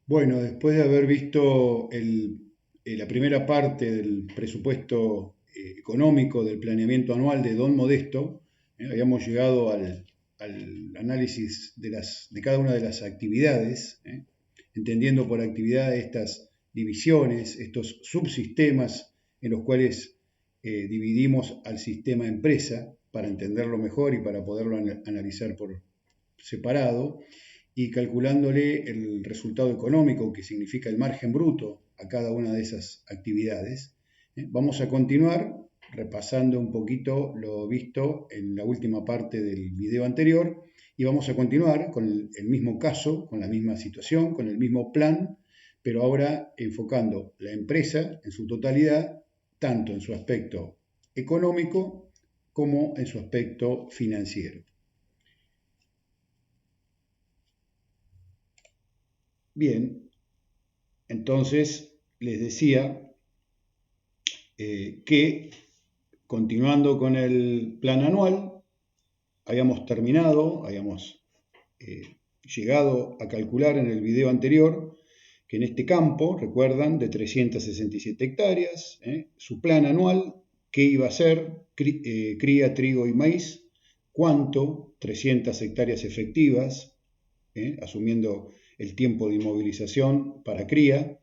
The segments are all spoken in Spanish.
Bueno, después de haber visto la primera parte del presupuesto económico del planeamiento anual de Don Modesto, habíamos llegado al análisis de cada una de las actividades, entendiendo por actividad estas divisiones, estos subsistemas en los cuales dividimos al sistema empresa para entenderlo mejor y para poderlo analizar por separado y calculándole el resultado económico, que significa el margen bruto a cada una de esas actividades. Vamos a continuar repasando un poquito lo visto en la última parte del video anterior y vamos a continuar con el mismo caso, con la misma situación, con el mismo plan, pero ahora enfocando la empresa en su totalidad, tanto en su aspecto económico como en su aspecto financiero. Bien, entonces les decía que continuando con el plan anual, habíamos llegado a calcular en el video anterior que en este campo, recuerdan, de 367 hectáreas, su plan anual, ¿qué iba a ser? Cría, trigo y maíz. ¿Cuánto? 300 hectáreas efectivas, asumiendo el tiempo de inmovilización para cría,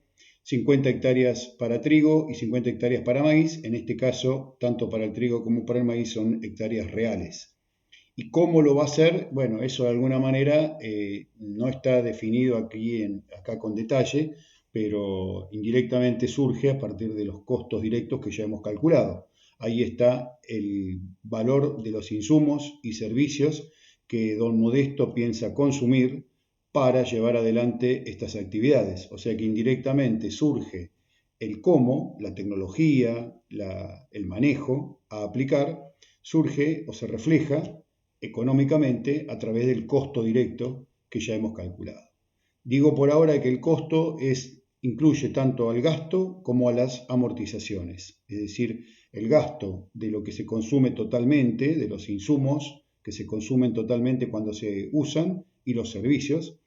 50 hectáreas para trigo y 50 hectáreas para maíz. En este caso, tanto para el trigo como para el maíz son hectáreas reales. ¿Y cómo lo va a hacer? Bueno, eso de alguna manera no está definido acá con detalle, pero indirectamente surge a partir de los costos directos que ya hemos calculado. Ahí está el valor de los insumos y servicios que don Modesto piensa consumir para llevar adelante estas actividades. O sea que indirectamente surge el cómo, la tecnología, el manejo a aplicar, surge o se refleja económicamente a través del costo directo que ya hemos calculado. Digo por ahora que el costo incluye tanto al gasto como a las amortizaciones, es decir, el gasto de lo que se consume totalmente, de los insumos que se consumen totalmente cuando se usan y los servicios,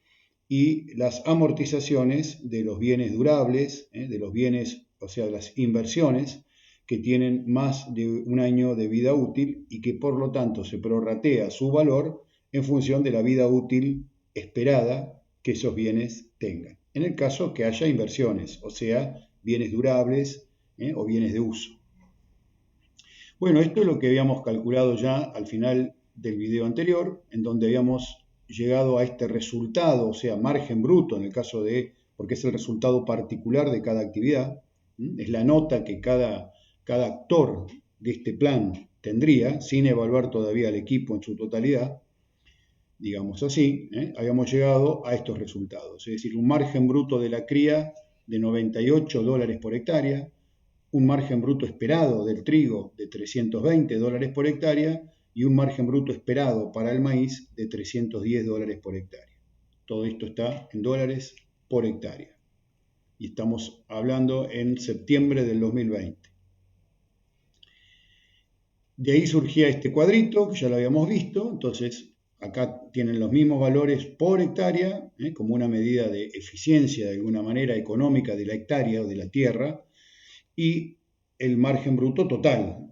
y las amortizaciones de los bienes durables, de los bienes, o sea, las inversiones que tienen más de un año de vida útil y que por lo tanto se prorratea su valor en función de la vida útil esperada que esos bienes tengan. En el caso que haya inversiones, o sea, bienes durables o bienes de uso. Bueno, esto es lo que habíamos calculado ya al final del video anterior, en donde habíamos llegado a este resultado, o sea, margen bruto en el caso porque es el resultado particular de cada actividad, es la nota que cada actor de este plan tendría, sin evaluar todavía al equipo en su totalidad, digamos así, habíamos llegado a estos resultados, es decir, un margen bruto de la cría de $98 por hectárea, un margen bruto esperado del trigo de $320 por hectárea y un margen bruto esperado para el maíz de $310 por hectárea. Todo esto está en dólares por hectárea. Y estamos hablando en septiembre del 2020. De ahí surgía este cuadrito, que ya lo habíamos visto. Entonces, acá tienen los mismos valores por hectárea, como una medida de eficiencia de alguna manera económica de la hectárea o de la tierra, y el margen bruto total.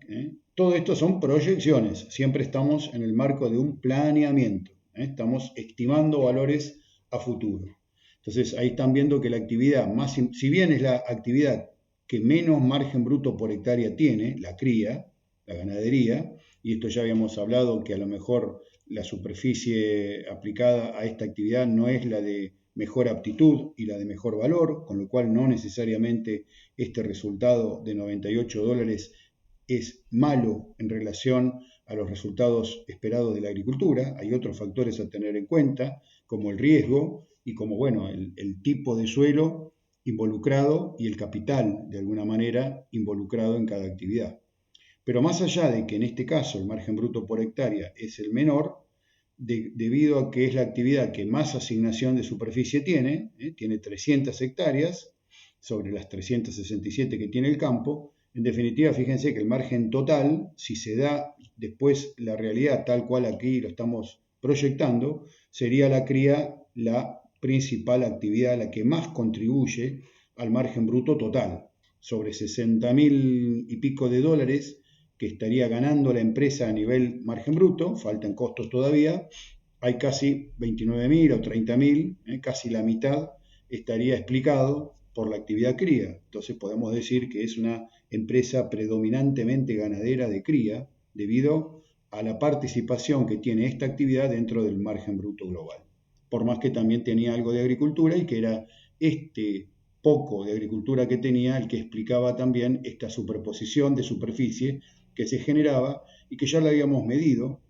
Todo esto son proyecciones, siempre estamos en el marco de un planeamiento, estamos estimando valores a futuro. Entonces ahí están viendo que la actividad si bien es la actividad que menos margen bruto por hectárea tiene, la cría, la ganadería, y esto ya habíamos hablado que a lo mejor la superficie aplicada a esta actividad no es la de mejor aptitud y la de mejor valor, con lo cual no necesariamente este resultado de $98 es malo en relación a los resultados esperados de la agricultura. Hay otros factores a tener en cuenta, como el riesgo y como, bueno, el tipo de suelo involucrado y el capital, de alguna manera, involucrado en cada actividad. Pero más allá de que en este caso el margen bruto por hectárea es el menor, debido a que es la actividad que más asignación de superficie tiene 300 hectáreas sobre las 367 que tiene el campo. En definitiva, fíjense que el margen total, si se da después la realidad tal cual aquí lo estamos proyectando, sería la cría la principal actividad, la que más contribuye al margen bruto total. Sobre 60.000 y pico de dólares que estaría ganando la empresa a nivel margen bruto, faltan costos todavía, hay casi 29.000 o 30.000, casi la mitad estaría explicado por la actividad cría. Entonces podemos decir que es una empresa predominantemente ganadera de cría debido a la participación que tiene esta actividad dentro del margen bruto global. Por más que también tenía algo de agricultura y que era este poco de agricultura que tenía el que explicaba también esta superposición de superficie que se generaba y que ya la habíamos medido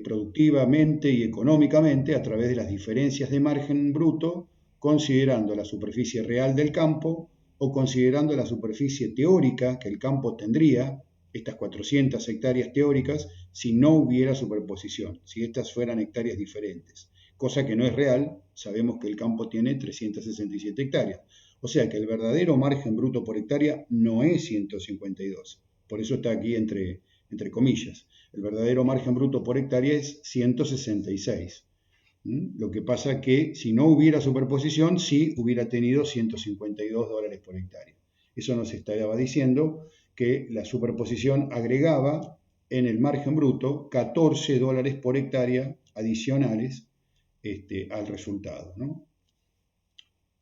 productivamente y económicamente a través de las diferencias de margen bruto, considerando la superficie real del campo o considerando la superficie teórica que el campo tendría, estas 400 hectáreas teóricas, si no hubiera superposición, si estas fueran hectáreas diferentes, cosa que no es real. Sabemos que el campo tiene 367 hectáreas, o sea que el verdadero margen bruto por hectárea no es 152, por eso está aquí entre comillas. El verdadero margen bruto por hectárea es 166. Lo que pasa que si no hubiera superposición, sí hubiera tenido 152 dólares por hectárea. Eso nos estaba diciendo que la superposición agregaba en el margen bruto 14 dólares por hectárea adicionales al resultado, ¿no?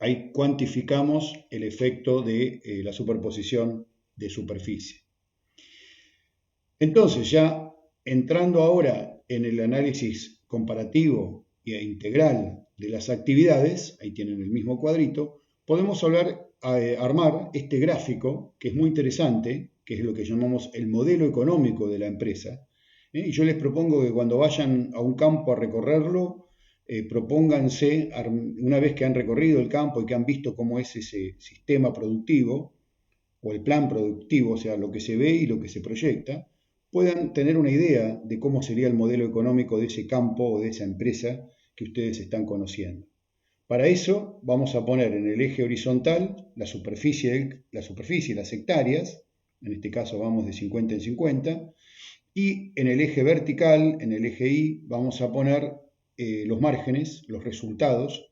Ahí cuantificamos el efecto de la superposición de superficie. Entonces, ya entrando ahora en el análisis comparativo e integral de las actividades, ahí tienen el mismo cuadrito, podemos armar este gráfico que es muy interesante, que es lo que llamamos el modelo económico de la empresa. Y yo les propongo que cuando vayan a un campo a recorrerlo, propónganse, una vez que han recorrido el campo y que han visto cómo es ese sistema productivo, o el plan productivo, o sea, lo que se ve y lo que se proyecta, puedan tener una idea de cómo sería el modelo económico de ese campo o de esa empresa que ustedes están conociendo. Para eso vamos a poner en el eje horizontal la superficie, las hectáreas, en este caso vamos de 50 en 50, y en el eje vertical, en el eje Y, vamos a poner los márgenes, los resultados,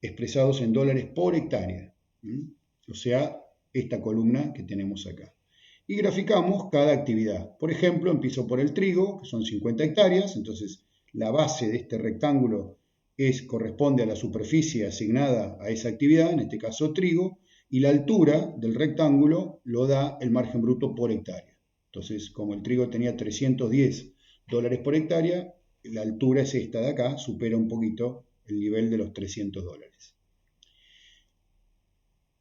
expresados en dólares por hectárea. O sea, esta columna que tenemos acá. Y graficamos cada actividad. Por ejemplo, empiezo por el trigo, que son 50 hectáreas, entonces la base de este rectángulo corresponde a la superficie asignada a esa actividad, en este caso trigo, y la altura del rectángulo lo da el margen bruto por hectárea. Entonces, como el trigo tenía 310 dólares por hectárea, la altura es esta de acá, supera un poquito el nivel de los 300 dólares.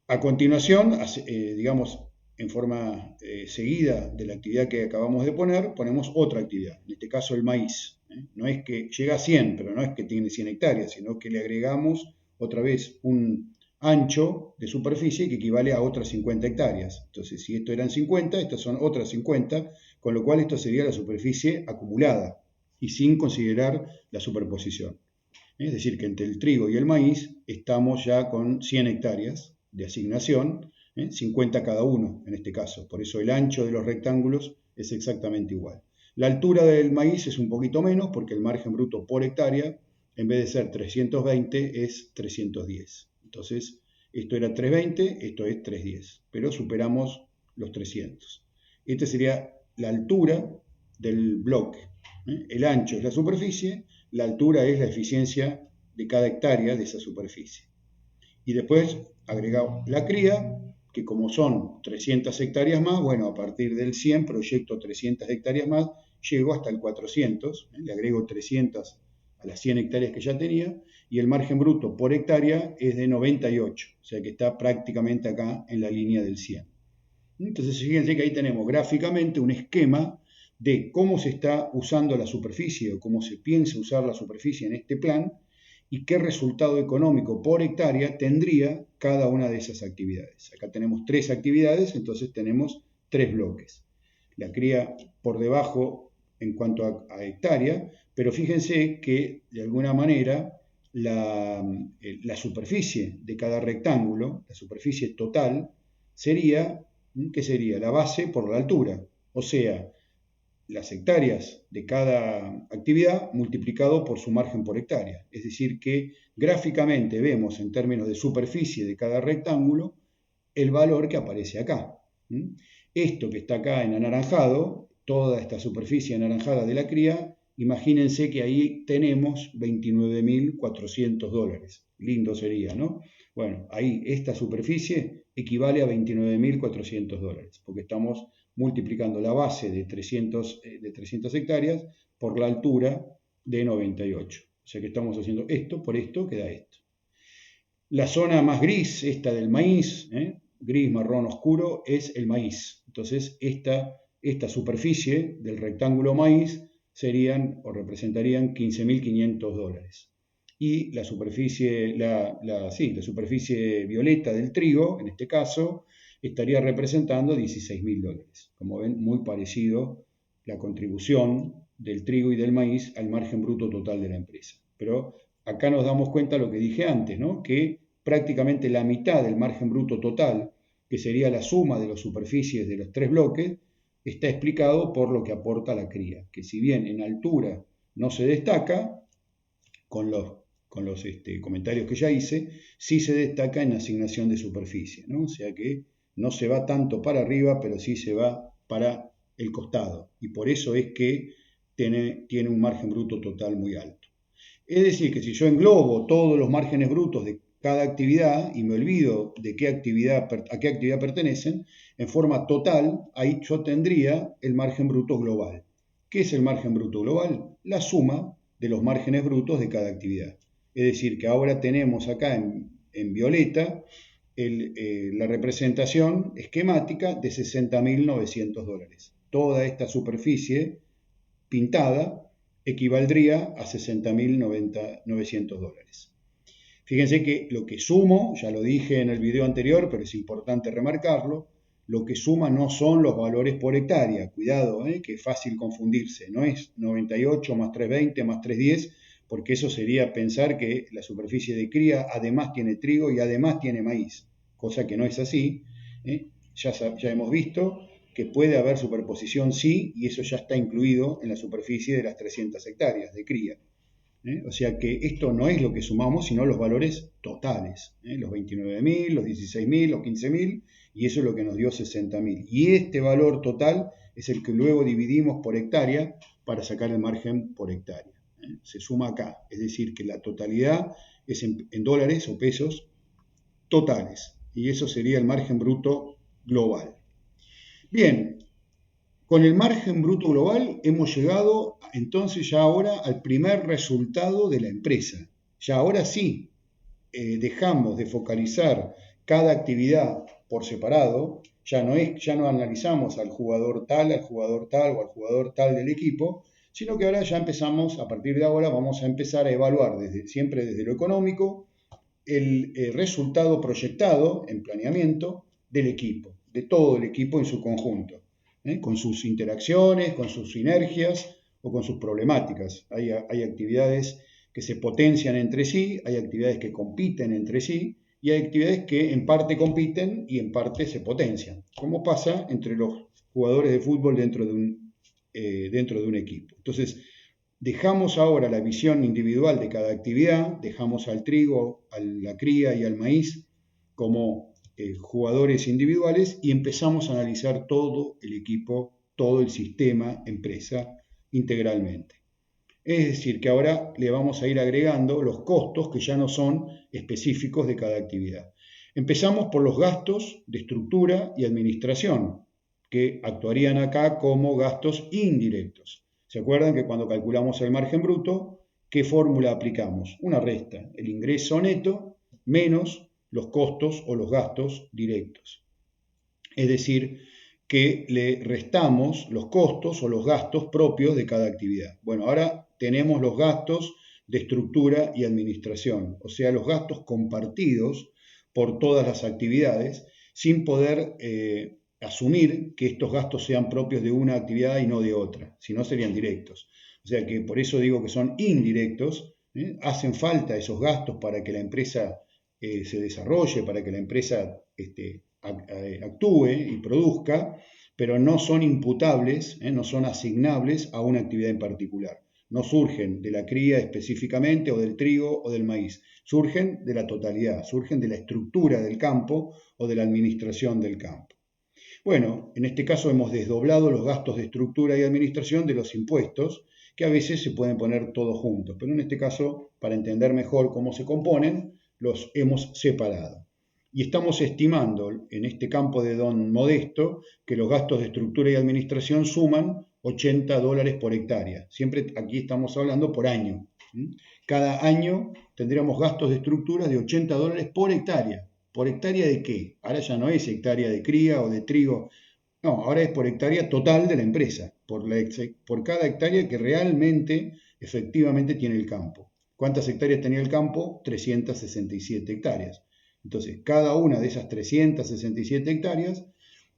A continuación, digamos, en forma seguida de la actividad que acabamos de poner, ponemos otra actividad, en este caso el maíz. No es que llega a 100, pero no es que tiene 100 hectáreas, sino que le agregamos otra vez un ancho de superficie que equivale a otras 50 hectáreas. Entonces, si esto eran 50, estas son otras 50, con lo cual esto sería la superficie acumulada y sin considerar la superposición. Es decir, que entre el trigo y el maíz estamos ya con 100 hectáreas de asignación, 50 cada uno en este caso. Por eso el ancho de los rectángulos es exactamente igual. La altura del maíz es un poquito menos porque el margen bruto por hectárea, en vez de ser 320, es 310. Entonces, esto era 320, esto es 310, pero superamos los 300. Esta sería la altura del bloque. El ancho es la superficie, la altura es la eficiencia de cada hectárea de esa superficie. Y después agregamos la cría, que como son 300 hectáreas más, bueno, a partir del 100 proyecto 300 hectáreas más, llego hasta el 400, le agrego 300 a las 100 hectáreas que ya tenía, y el margen bruto por hectárea es de 98, o sea que está prácticamente acá en la línea del 100. Entonces fíjense que ahí tenemos gráficamente un esquema de cómo se está usando la superficie o cómo se piensa usar la superficie en este plan y qué resultado económico por hectárea tendría cada una de esas actividades. Acá tenemos 3 actividades, entonces tenemos 3 bloques. La cría por debajo en cuanto a hectárea, pero fíjense que de alguna manera la superficie de cada rectángulo, la superficie total, sería, ¿qué sería? La base por la altura. O sea, las hectáreas de cada actividad multiplicado por su margen por hectárea. Es decir, que gráficamente vemos en términos de superficie de cada rectángulo el valor que aparece acá. Esto que está acá en anaranjado, toda esta superficie anaranjada de la cría, imagínense que ahí tenemos $29.400. Lindo sería, ¿no? Bueno, ahí esta superficie equivale a $29.400, porque estamos multiplicando la base de 300 hectáreas por la altura de 98. O sea que estamos haciendo esto por esto, queda esto. La zona más gris, esta del maíz, gris marrón oscuro, es el maíz. Entonces esta superficie del rectángulo maíz serían o representarían $15.500. Y la superficie, la superficie violeta del trigo, en este caso, estaría representando $16.000. Como ven, muy parecido la contribución del trigo y del maíz al margen bruto total de la empresa. Pero acá nos damos cuenta de lo que dije antes, ¿no? Que prácticamente la mitad del margen bruto total, que sería la suma de las superficies de los tres bloques, está explicado por lo que aporta la cría, que si bien en altura no se destaca, con los comentarios que ya hice, sí se destaca en asignación de superficie, ¿no? O sea que no se va tanto para arriba, pero sí se va para el costado, y por eso es que tiene un margen bruto total muy alto. Es decir, que si yo englobo todos los márgenes brutos de cada actividad y me olvido de a qué actividad pertenecen, en forma total, ahí yo tendría el margen bruto global. ¿Qué es el margen bruto global? La suma de los márgenes brutos de cada actividad. Es decir, que ahora tenemos acá en violeta la representación esquemática de $60.900. Toda esta superficie pintada equivaldría a $60.900. Fíjense que lo que sumo, ya lo dije en el video anterior, pero es importante remarcarlo, lo que suma no son los valores por hectárea. Cuidado, que es fácil confundirse. No es 98 más 320 más 310, porque eso sería pensar que la superficie de cría además tiene trigo y además tiene maíz, cosa que no es así. Ya hemos visto que puede haber superposición sí, y eso ya está incluido en la superficie de las 300 hectáreas de cría. O sea que esto no es lo que sumamos, sino los valores totales, los 29.000, los 16.000, los 15.000, y eso es lo que nos dio 60.000. Y este valor total es el que luego dividimos por hectárea para sacar el margen por hectárea. Se suma acá, es decir, que la totalidad es en dólares o pesos totales, y eso sería el margen bruto global. Bien, con el margen bruto global hemos llegado entonces ya ahora al primer resultado de la empresa. Ya ahora sí dejamos de focalizar cada actividad por separado, ya no analizamos al jugador tal o al jugador tal del equipo, sino que ahora ya empezamos, a partir de ahora vamos a empezar a evaluar siempre desde lo económico el resultado proyectado en planeamiento del equipo, de todo el equipo en su conjunto. Con sus interacciones, con sus sinergias o con sus problemáticas. Hay actividades que se potencian entre sí, hay actividades que compiten entre sí y hay actividades que en parte compiten y en parte se potencian, como pasa entre los jugadores de fútbol dentro de un equipo. Entonces, dejamos ahora la visión individual de cada actividad, dejamos al trigo, a la cría y al maíz como jugadores individuales y empezamos a analizar todo el equipo, todo el sistema, empresa, integralmente. Es decir, que ahora le vamos a ir agregando los costos que ya no son específicos de cada actividad. Empezamos por los gastos de estructura y administración, que actuarían acá como gastos indirectos. ¿Se acuerdan que cuando calculamos el margen bruto, qué fórmula aplicamos? Una resta, el ingreso neto menos los costos o los gastos directos. Es decir, que le restamos los costos o los gastos propios de cada actividad. Bueno, ahora tenemos los gastos de estructura y administración, o sea, los gastos compartidos por todas las actividades, sin poder asumir que estos gastos sean propios de una actividad y no de otra, si no serían directos. O sea que por eso digo que son indirectos, hacen falta esos gastos para que la empresa se desarrolle, para que la empresa actúe y produzca, pero no son imputables, no son asignables a una actividad en particular. No surgen de la cría específicamente o del trigo o del maíz, surgen de la totalidad, surgen de la estructura del campo o de la administración del campo. Bueno, en este caso hemos desdoblado los gastos de estructura y administración de los impuestos, que a veces se pueden poner todos juntos, pero en este caso, para entender mejor cómo se componen, los hemos separado. Y estamos estimando en este campo de don Modesto que los gastos de estructura y administración suman $80 por hectárea. Siempre aquí estamos hablando por año. Cada año tendríamos gastos de estructura de $80 por hectárea. ¿Por hectárea de qué? Ahora ya no es hectárea de cría o de trigo. No, ahora es por hectárea total de la empresa, por cada hectárea que realmente, efectivamente tiene el campo. ¿Cuántas hectáreas tenía el campo? 367 hectáreas. Entonces, cada una de esas 367 hectáreas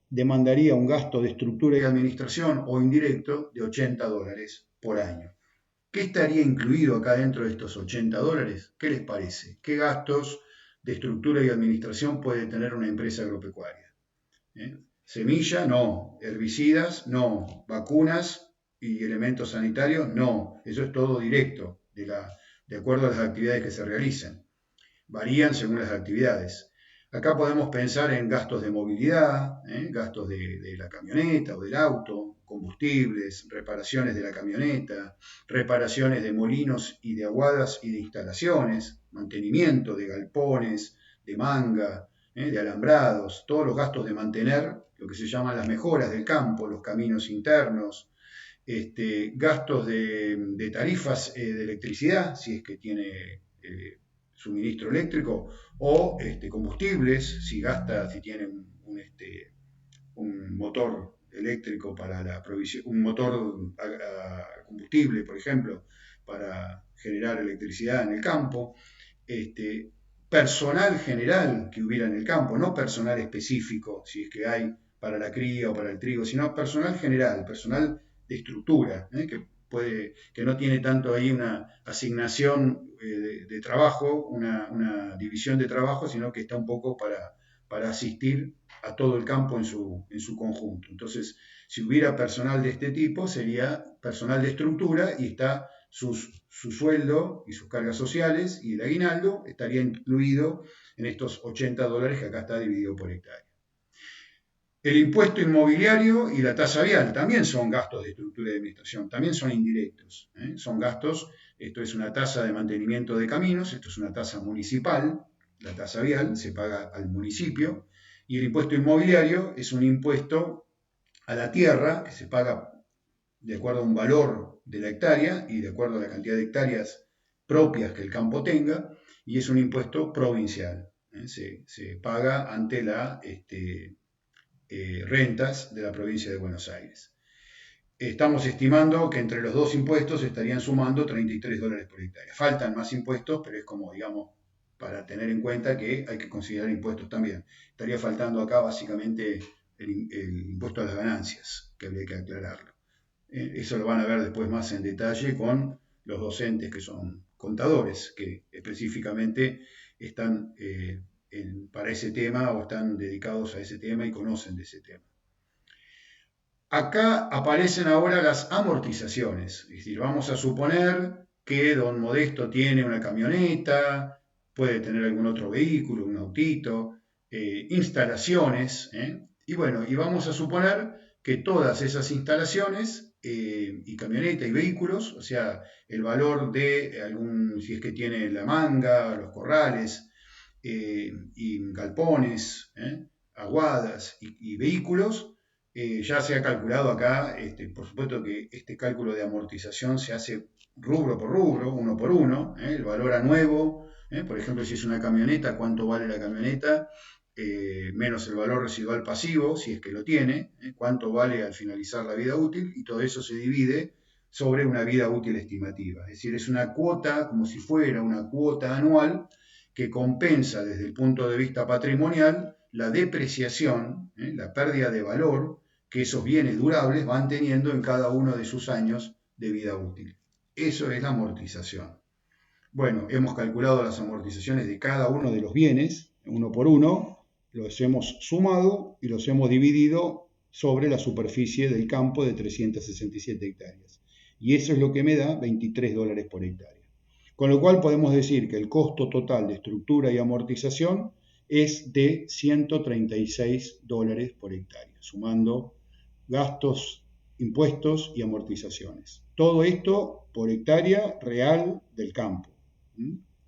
demandaría un gasto de estructura y administración o indirecto de $80 por año. ¿Qué estaría incluido acá dentro de estos $80? ¿Qué les parece? ¿Qué gastos de estructura y administración puede tener una empresa agropecuaria? Semilla, no. Herbicidas, no. Vacunas y elementos sanitarios, no. Eso es todo directo, de acuerdo a las actividades que se realizan. Varían según las actividades. Acá podemos pensar en gastos de movilidad, gastos de la camioneta o del auto, combustibles, reparaciones de la camioneta, reparaciones de molinos y de aguadas y de instalaciones, mantenimiento de galpones, de manga, de alambrados, todos los gastos de mantener lo que se llaman las mejoras del campo, los caminos internos, gastos de tarifas de electricidad, si es que tiene suministro eléctrico, o combustibles, si tiene un motor eléctrico para la provisión, un motor a combustible, por ejemplo, para generar electricidad en el campo, personal general que hubiera en el campo, no personal específico, si es que hay para la cría o para el trigo, sino personal general, personal de estructura, que no tiene tanto ahí una asignación de trabajo, una división de trabajo, sino que está un poco para asistir a todo el campo en su conjunto. Entonces, si hubiera personal de este tipo, sería personal de estructura y está su sueldo y sus cargas sociales y el aguinaldo estaría incluido en estos $80 que acá está dividido por hectárea. El impuesto inmobiliario y la tasa vial también son gastos de estructura y administración, también son indirectos. Son gastos, esto es una tasa de mantenimiento de caminos, esto es una tasa municipal, la tasa vial se paga al municipio, y el impuesto inmobiliario es un impuesto a la tierra que se paga de acuerdo a un valor de la hectárea y de acuerdo a la cantidad de hectáreas propias que el campo tenga, y es un impuesto provincial. Se paga ante las rentas de la provincia de Buenos Aires. Estamos estimando que entre los dos impuestos estarían sumando $33 por hectárea. Faltan más impuestos, pero es como, digamos, para tener en cuenta que hay que considerar impuestos también. Estaría faltando acá básicamente el impuesto a las ganancias, que habría que aclararlo. Eso lo van a ver después más en detalle con los docentes que son contadores, que específicamente están para ese tema o están dedicados a ese tema y conocen de ese tema. Acá aparecen ahora las amortizaciones, es decir, vamos a suponer que don Modesto tiene una camioneta, puede tener algún otro vehículo, un autito, instalaciones, y bueno, y vamos a suponer que todas esas instalaciones y camioneta y vehículos, o sea, el valor de si es que tiene la manga, los corrales, y galpones, aguadas y vehículos, ya se ha calculado acá, por supuesto que este cálculo de amortización se hace rubro por rubro, uno por uno, el valor a nuevo, por ejemplo, si es una camioneta, cuánto vale la camioneta, menos el valor residual pasivo, si es que lo tiene, cuánto vale al finalizar la vida útil, y todo eso se divide sobre una vida útil estimativa. Es decir, es una cuota, como si fuera una cuota anual, que compensa desde el punto de vista patrimonial la depreciación, la pérdida de valor que esos bienes durables van teniendo en cada uno de sus años de vida útil. Eso es la amortización. Bueno, hemos calculado las amortizaciones de cada uno de los bienes, uno por uno, los hemos sumado y los hemos dividido sobre la superficie del campo de 367 hectáreas. Y eso es lo que me da $23 por hectárea. Con lo cual podemos decir que el costo total de estructura y amortización es de $136 por hectárea, sumando gastos, impuestos y amortizaciones. Todo esto por hectárea real del campo,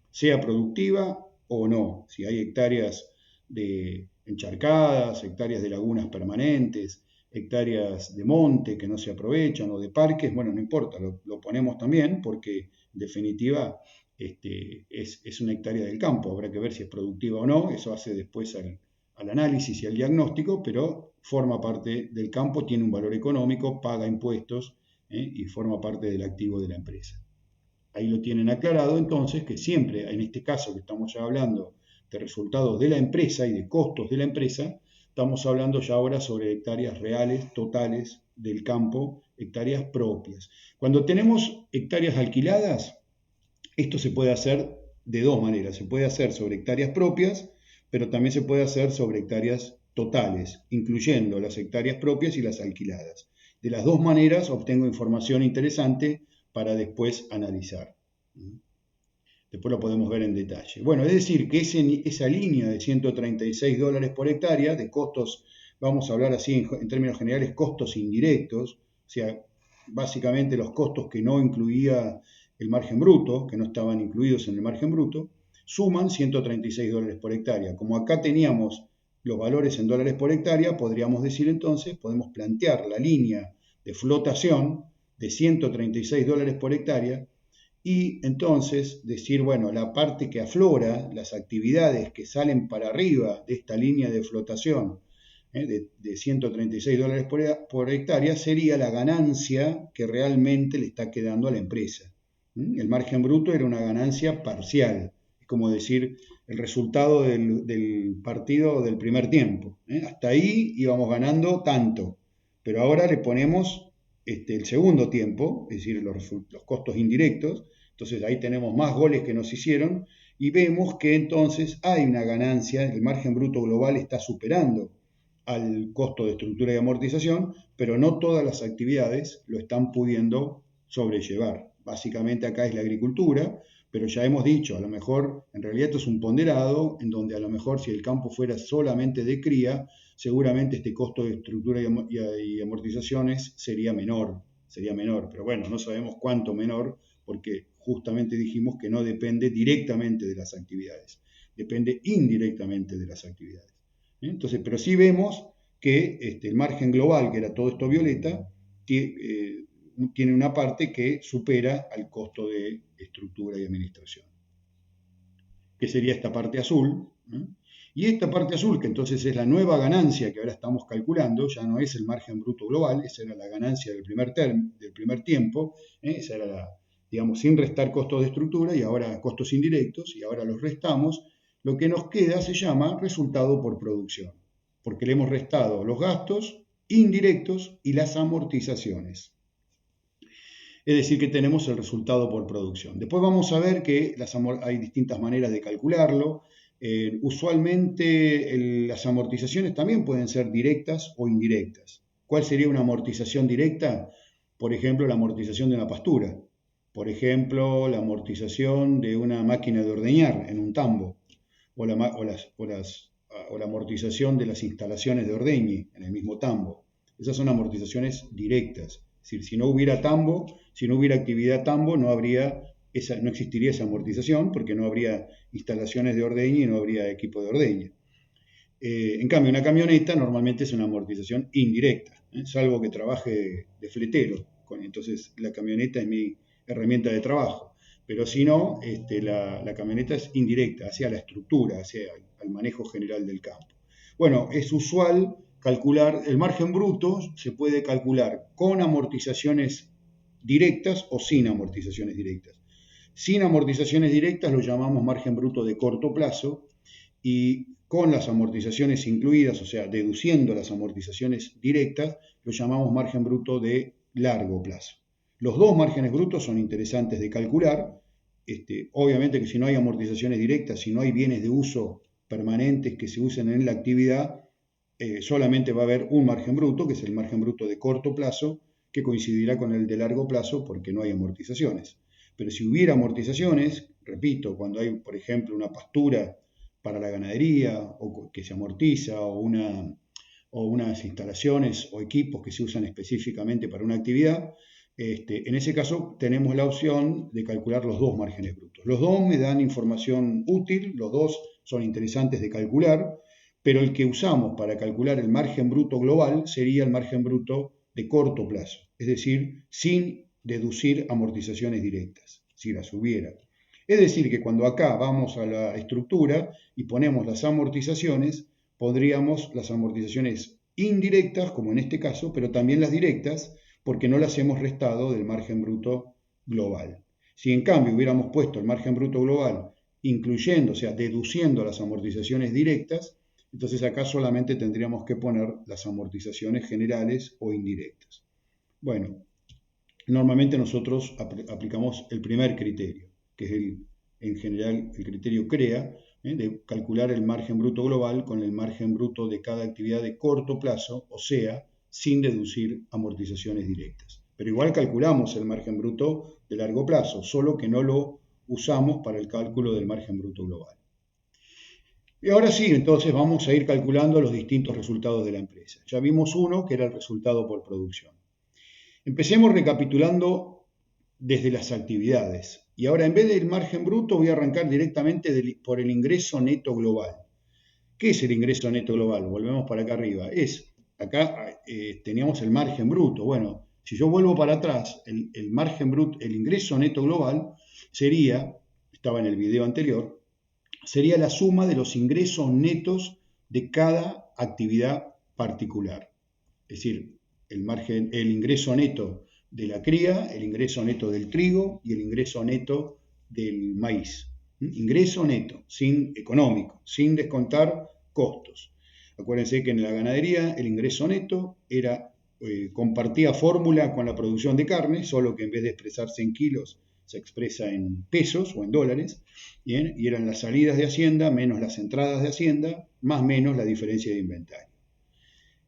sea productiva o no. Si hay hectáreas de encharcadas, hectáreas de lagunas permanentes, hectáreas de monte que no se aprovechan o de parques, bueno, no importa, lo ponemos también porque en definitiva es una hectárea del campo, habrá que ver si es productiva o no, eso hace después al análisis y al diagnóstico, pero forma parte del campo, tiene un valor económico, paga impuestos y forma parte del activo de la empresa. Ahí lo tienen aclarado entonces que siempre, en este caso que estamos ya hablando de resultados de la empresa y de costos de la empresa, estamos hablando ya ahora sobre hectáreas reales, totales del campo, hectáreas propias. Cuando tenemos hectáreas alquiladas, esto se puede hacer de dos maneras. Se puede hacer sobre hectáreas propias, pero también se puede hacer sobre hectáreas totales, incluyendo las hectáreas propias y las alquiladas. De las dos maneras obtengo información interesante para después analizar. Después lo podemos ver en detalle. Bueno, es decir, que esa línea de $136 por hectárea de costos, vamos a hablar así en términos generales, costos indirectos, o sea, básicamente los costos que no incluía el margen bruto, que no estaban incluidos en el margen bruto, suman $136 por hectárea. Como acá teníamos los valores en dólares por hectárea, podríamos decir entonces, podemos plantear la línea de flotación de $136 por hectárea y entonces decir, bueno, la parte que aflora, las actividades que salen para arriba de esta línea de flotación de $136 por hectárea sería la ganancia que realmente le está quedando a la empresa. El margen bruto era una ganancia parcial, es como decir el resultado del partido del primer tiempo. Hasta ahí íbamos ganando tanto, pero ahora le ponemos el segundo tiempo, es decir, los costos indirectos, entonces ahí tenemos más goles que nos hicieron y vemos que entonces hay una ganancia, el margen bruto global está superando al costo de estructura y amortización, pero no todas las actividades lo están pudiendo sobrellevar. Básicamente acá es la agricultura, pero ya hemos dicho, a lo mejor en realidad esto es un ponderado, en donde a lo mejor si el campo fuera solamente de cría, seguramente este costo de estructura y amortizaciones sería menor, pero bueno, no sabemos cuánto menor, porque justamente dijimos que no depende directamente de las actividades, depende indirectamente de las actividades. Entonces, pero sí vemos que el margen global, que era todo esto violeta, tiene una parte que supera al costo de estructura y administración, que sería esta parte azul. Y esta parte azul, que entonces es la nueva ganancia que ahora estamos calculando, ya no es el margen bruto global, esa era la ganancia del primer tiempo, esa era digamos, sin restar costos de estructura y ahora costos indirectos, y ahora los restamos. Lo que nos queda se llama resultado por producción, porque le hemos restado los gastos indirectos y las amortizaciones. Es decir, que tenemos el resultado por producción. Después vamos a ver que hay distintas maneras de calcularlo. Usualmente las amortizaciones también pueden ser directas o indirectas. ¿Cuál sería una amortización directa? Por ejemplo, la amortización de una pastura. Por ejemplo, la amortización de una máquina de ordeñar en un tambo. O la amortización de las instalaciones de ordeñe en el mismo tambo. Esas son amortizaciones directas. Es decir, si no hubiera tambo, si no hubiera actividad tambo, no existiría esa amortización porque no habría instalaciones de ordeñe y no habría equipo de ordeñe. En cambio, una camioneta normalmente es una amortización indirecta, salvo que trabaje de fletero. Entonces, la camioneta es mi herramienta de trabajo. Pero si no, la camioneta es indirecta, hacia la estructura, hacia el manejo general del campo. Bueno, es usual calcular el margen bruto, se puede calcular con amortizaciones directas o sin amortizaciones directas. Sin amortizaciones directas lo llamamos margen bruto de corto plazo y con las amortizaciones incluidas, o sea, deduciendo las amortizaciones directas, lo llamamos margen bruto de largo plazo. Los dos márgenes brutos son interesantes de calcular. Obviamente que si no hay amortizaciones directas, si no hay bienes de uso permanentes que se usen en la actividad, solamente va a haber un margen bruto, que es el margen bruto de corto plazo, que coincidirá con el de largo plazo porque no hay amortizaciones. Pero si hubiera amortizaciones, repito, cuando hay, por ejemplo, una pastura para la ganadería o que se amortiza o unas instalaciones o equipos que se usan específicamente para una actividad, en ese caso tenemos la opción de calcular los dos márgenes brutos. Los dos me dan información útil, los dos son interesantes de calcular, pero el que usamos para calcular el margen bruto global sería el margen bruto de corto plazo, es decir, sin deducir amortizaciones directas, si las hubiera. Es decir, que cuando acá vamos a la estructura y ponemos las amortizaciones, pondríamos las amortizaciones indirectas, como en este caso, pero también las directas, porque no las hemos restado del margen bruto global. Si en cambio hubiéramos puesto el margen bruto global incluyendo, o sea, deduciendo las amortizaciones directas, entonces acá solamente tendríamos que poner las amortizaciones generales o indirectas. Bueno, normalmente nosotros aplicamos el primer criterio, que es en general el criterio CREA, de calcular el margen bruto global con el margen bruto de cada actividad de corto plazo, o sea, sin deducir amortizaciones directas. Pero igual calculamos el margen bruto de largo plazo, solo que no lo usamos para el cálculo del margen bruto global. Y ahora sí, entonces vamos a ir calculando los distintos resultados de la empresa. Ya vimos uno, que era el resultado por producción. Empecemos recapitulando desde las actividades. Y ahora en vez del margen bruto voy a arrancar directamente por el ingreso neto global. ¿Qué es el ingreso neto global? Volvemos para acá arriba. Acá teníamos el margen bruto. Bueno, si yo vuelvo para atrás, el margen bruto, el ingreso neto global sería, estaba en el video anterior, sería la suma de los ingresos netos de cada actividad particular. Es decir, el ingreso neto de la cría, el ingreso neto del trigo y el ingreso neto del maíz. Ingreso neto, sin económico, sin descontar costos. Acuérdense que en la ganadería el ingreso neto compartía fórmula con la producción de carne, solo que en vez de expresarse en kilos, se expresa en pesos o en dólares, ¿bien? Y eran las salidas de Hacienda menos las entradas de Hacienda, más menos la diferencia de inventario.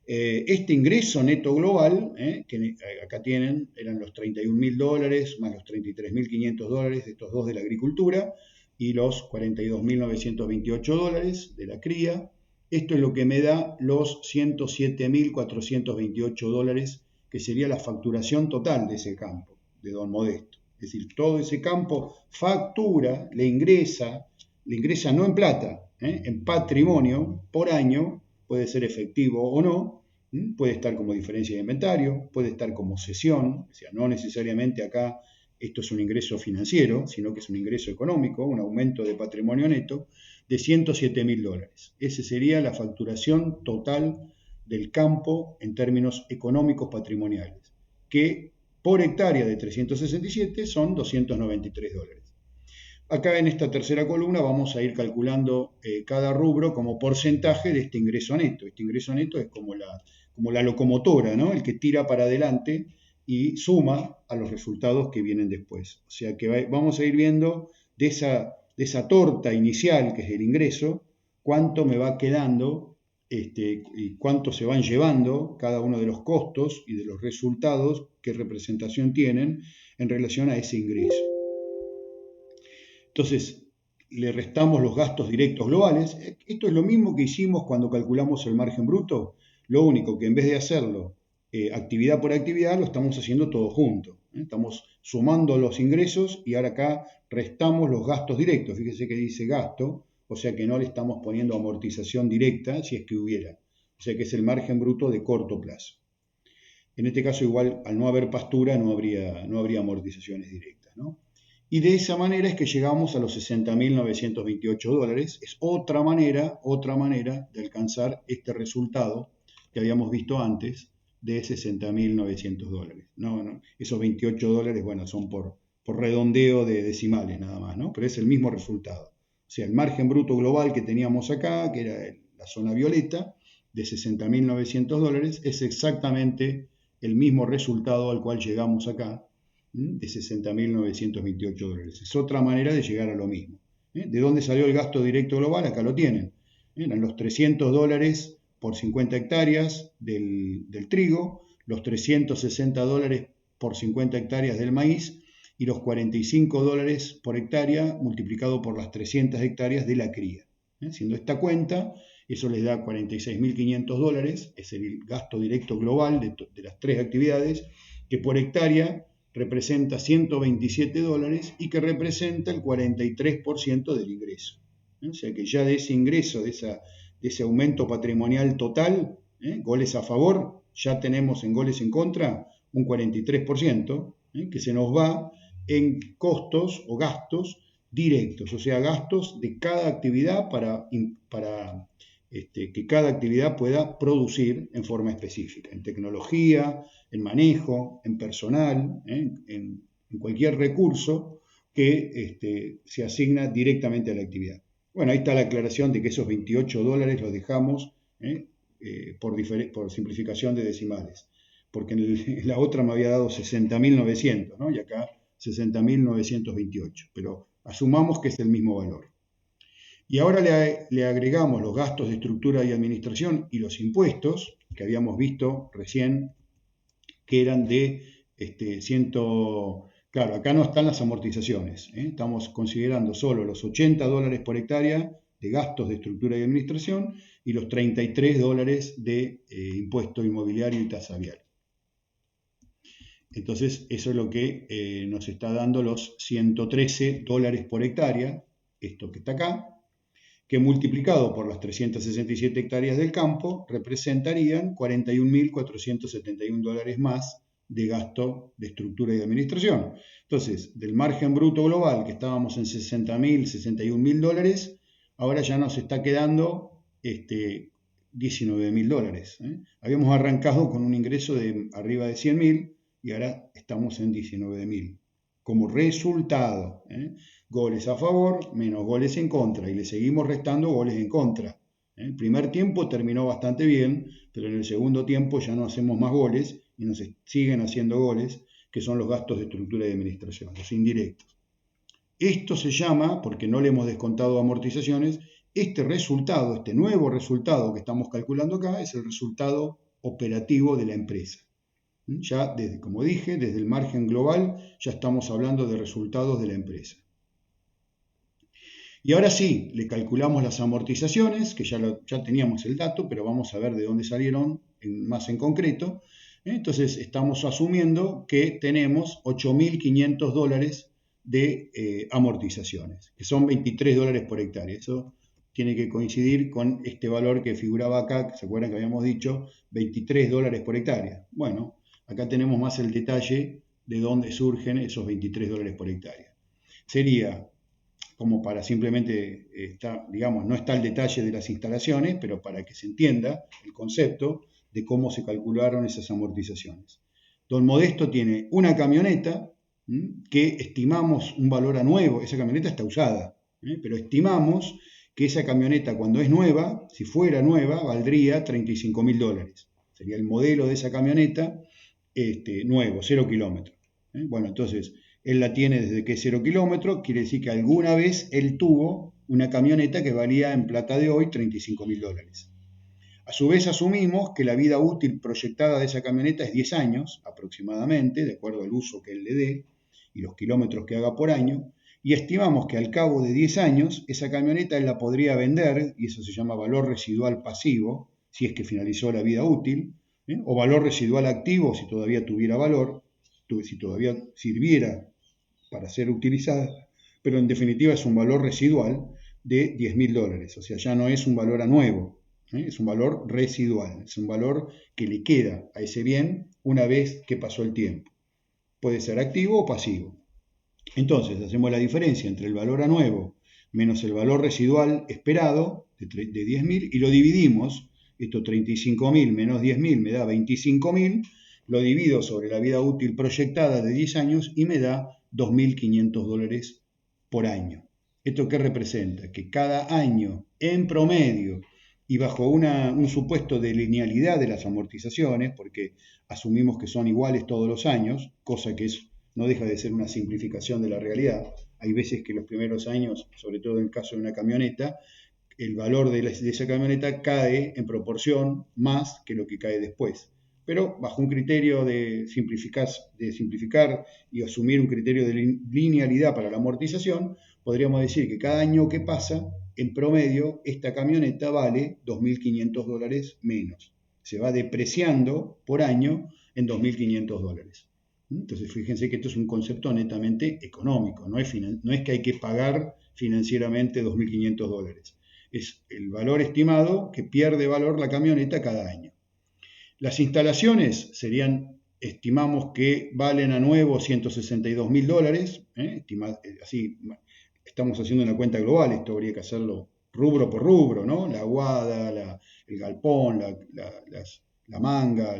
Este ingreso neto global, que acá tienen, eran los $31.000 más los $33.500 de estos dos de la agricultura y los $42.928 de la cría. Esto es lo que me da los $107.428, que sería la facturación total de ese campo, de Don Modesto. Es decir, todo ese campo factura, le ingresa no en plata, en patrimonio por año, puede ser efectivo o no, puede estar como diferencia de inventario, puede estar como cesión, o sea, no necesariamente acá esto es un ingreso financiero, sino que es un ingreso económico, un aumento de patrimonio neto de $107.000. Esa sería la facturación total del campo en términos económicos patrimoniales, que por hectárea de 367 son $293. Acá en esta tercera columna vamos a ir calculando cada rubro como porcentaje de este ingreso neto. Este ingreso neto es como la locomotora, ¿no? El que tira para adelante y suma a los resultados que vienen después. O sea que vamos a ir viendo de esa torta inicial, que es el ingreso, cuánto me va quedando y cuánto se van llevando cada uno de los costos y de los resultados, qué representación tienen en relación a ese ingreso. Entonces, le restamos los gastos directos globales. Esto es lo mismo que hicimos cuando calculamos el margen bruto. Lo único que en vez de hacerlo actividad por actividad, lo estamos haciendo todo junto. Estamos sumando los ingresos y ahora acá restamos los gastos directos. Fíjese que dice gasto, o sea que no le estamos poniendo amortización directa si es que hubiera. O sea que es el margen bruto de corto plazo. En este caso igual, al no haber pastura, no habría amortizaciones directas, ¿no? Y de esa manera es que llegamos a los $60.928. Es otra manera de alcanzar este resultado que habíamos visto antes de $60.900. No, esos $28, bueno, son por redondeo de decimales nada más, ¿no? Pero es el mismo resultado. O sea, el margen bruto global que teníamos acá, que era la zona violeta, de $60.900, es exactamente el mismo resultado al cual llegamos acá, de $60.928. Es otra manera de llegar a lo mismo. ¿De dónde salió el gasto directo global? Acá lo tienen. Eran los $300 por 50 hectáreas del trigo, los $360 por 50 hectáreas del maíz y los $45 por hectárea multiplicado por las 300 hectáreas de la cría. Haciendo esta cuenta, eso les da $46.500, es el gasto directo global de las tres actividades, que por hectárea representa $127 y que representa el 43% del ingreso. O sea que ya de ese ingreso, de ese aumento patrimonial total, goles a favor, ya tenemos en goles en contra un 43%, que se nos va en costos o gastos directos, o sea, gastos de cada actividad para que cada actividad pueda producir en forma específica, en tecnología, en manejo, en personal, en cualquier recurso que se asigna directamente a la actividad. Bueno, ahí está la aclaración de que esos $28 los dejamos por simplificación de decimales, porque en la otra me había dado 60.900, ¿no? Y acá 60.928, pero asumamos que es el mismo valor. Y ahora le agregamos los gastos de estructura y administración y los impuestos, que habíamos visto recién, que eran de Claro, acá no están las amortizaciones, estamos considerando solo los $80 por hectárea de gastos de estructura y administración y los $33 de impuesto inmobiliario y tasa vial. Entonces, eso es lo que nos está dando los $113 por hectárea, esto que está acá, que multiplicado por las 367 hectáreas del campo representarían $41.471 más de gasto de estructura y de administración. Entonces, del margen bruto global, que estábamos en $60.000, $61.000, ahora ya nos está quedando $19.000. Habíamos arrancado con un ingreso de arriba de 100.000 y ahora estamos en 19.000. Como resultado, goles a favor menos goles en contra, y le seguimos restando goles en contra. El primer tiempo terminó bastante bien, pero en el segundo tiempo ya no hacemos más goles y nos siguen haciendo goles, que son los gastos de estructura y administración, los indirectos. Esto se llama, porque no le hemos descontado amortizaciones, este resultado, este nuevo resultado que estamos calculando acá, es el resultado operativo de la empresa. Ya, como dije, desde el margen global ya estamos hablando de resultados de la empresa. Y ahora sí, le calculamos las amortizaciones, que ya teníamos el dato, pero vamos a ver de dónde salieron más en concreto. Entonces estamos asumiendo que tenemos $8.500 de amortizaciones, que son $23 por hectárea. Eso tiene que coincidir con este valor que figuraba acá, que se acuerdan que habíamos dicho, $23 por hectárea. Bueno, acá tenemos más el detalle de dónde surgen esos $23 por hectárea. Sería, como para simplemente, digamos, no está el detalle de las instalaciones, pero para que se entienda el concepto de cómo se calcularon esas amortizaciones. Don Modesto tiene una camioneta que estimamos un valor a nuevo, esa camioneta está usada, pero estimamos que esa camioneta cuando es nueva, si fuera nueva, valdría $35.000. Sería el modelo de esa camioneta nuevo, 0 kilómetros. Bueno, entonces, él la tiene desde que es 0 kilómetros, quiere decir que alguna vez él tuvo una camioneta que valía en plata de hoy $35.000. A su vez asumimos que la vida útil proyectada de esa camioneta es 10 años aproximadamente, de acuerdo al uso que él le dé y los kilómetros que haga por año, y estimamos que al cabo de 10 años esa camioneta él la podría vender, y eso se llama valor residual pasivo, si es que finalizó la vida útil, o valor residual activo si todavía tuviera valor, si todavía sirviera para ser utilizada, pero en definitiva es un valor residual de $10.000, o sea, ya no es un valor a nuevo, es un valor residual, es un valor que le queda a ese bien una vez que pasó el tiempo. Puede ser activo o pasivo. Entonces, hacemos la diferencia entre el valor a nuevo menos el valor residual esperado de 10.000 y lo dividimos, esto 35.000 menos 10.000 me da 25.000, lo divido sobre la vida útil proyectada de 10 años y me da $2.500 por año. ¿Esto qué representa? Que cada año, en promedio, y bajo un supuesto de linealidad de las amortizaciones, porque asumimos que son iguales todos los años, cosa que no deja de ser una simplificación de la realidad. Hay veces que los primeros años, sobre todo en el caso de una camioneta, el valor de esa camioneta cae en proporción más que lo que cae después. Pero bajo un criterio de simplificar y asumir un criterio de linealidad para la amortización, podríamos decir que cada año que pasa, en promedio, esta camioneta vale $2.500 menos. Se va depreciando por año en $2.500. Entonces, fíjense que esto es un concepto netamente económico, no es que hay que pagar financieramente $2.500. Es el valor estimado que pierde valor la camioneta cada año. Las instalaciones estimamos que valen a nuevo $162.000, así estamos haciendo una cuenta global, esto habría que hacerlo rubro por rubro, ¿no? La aguada, el galpón, la manga,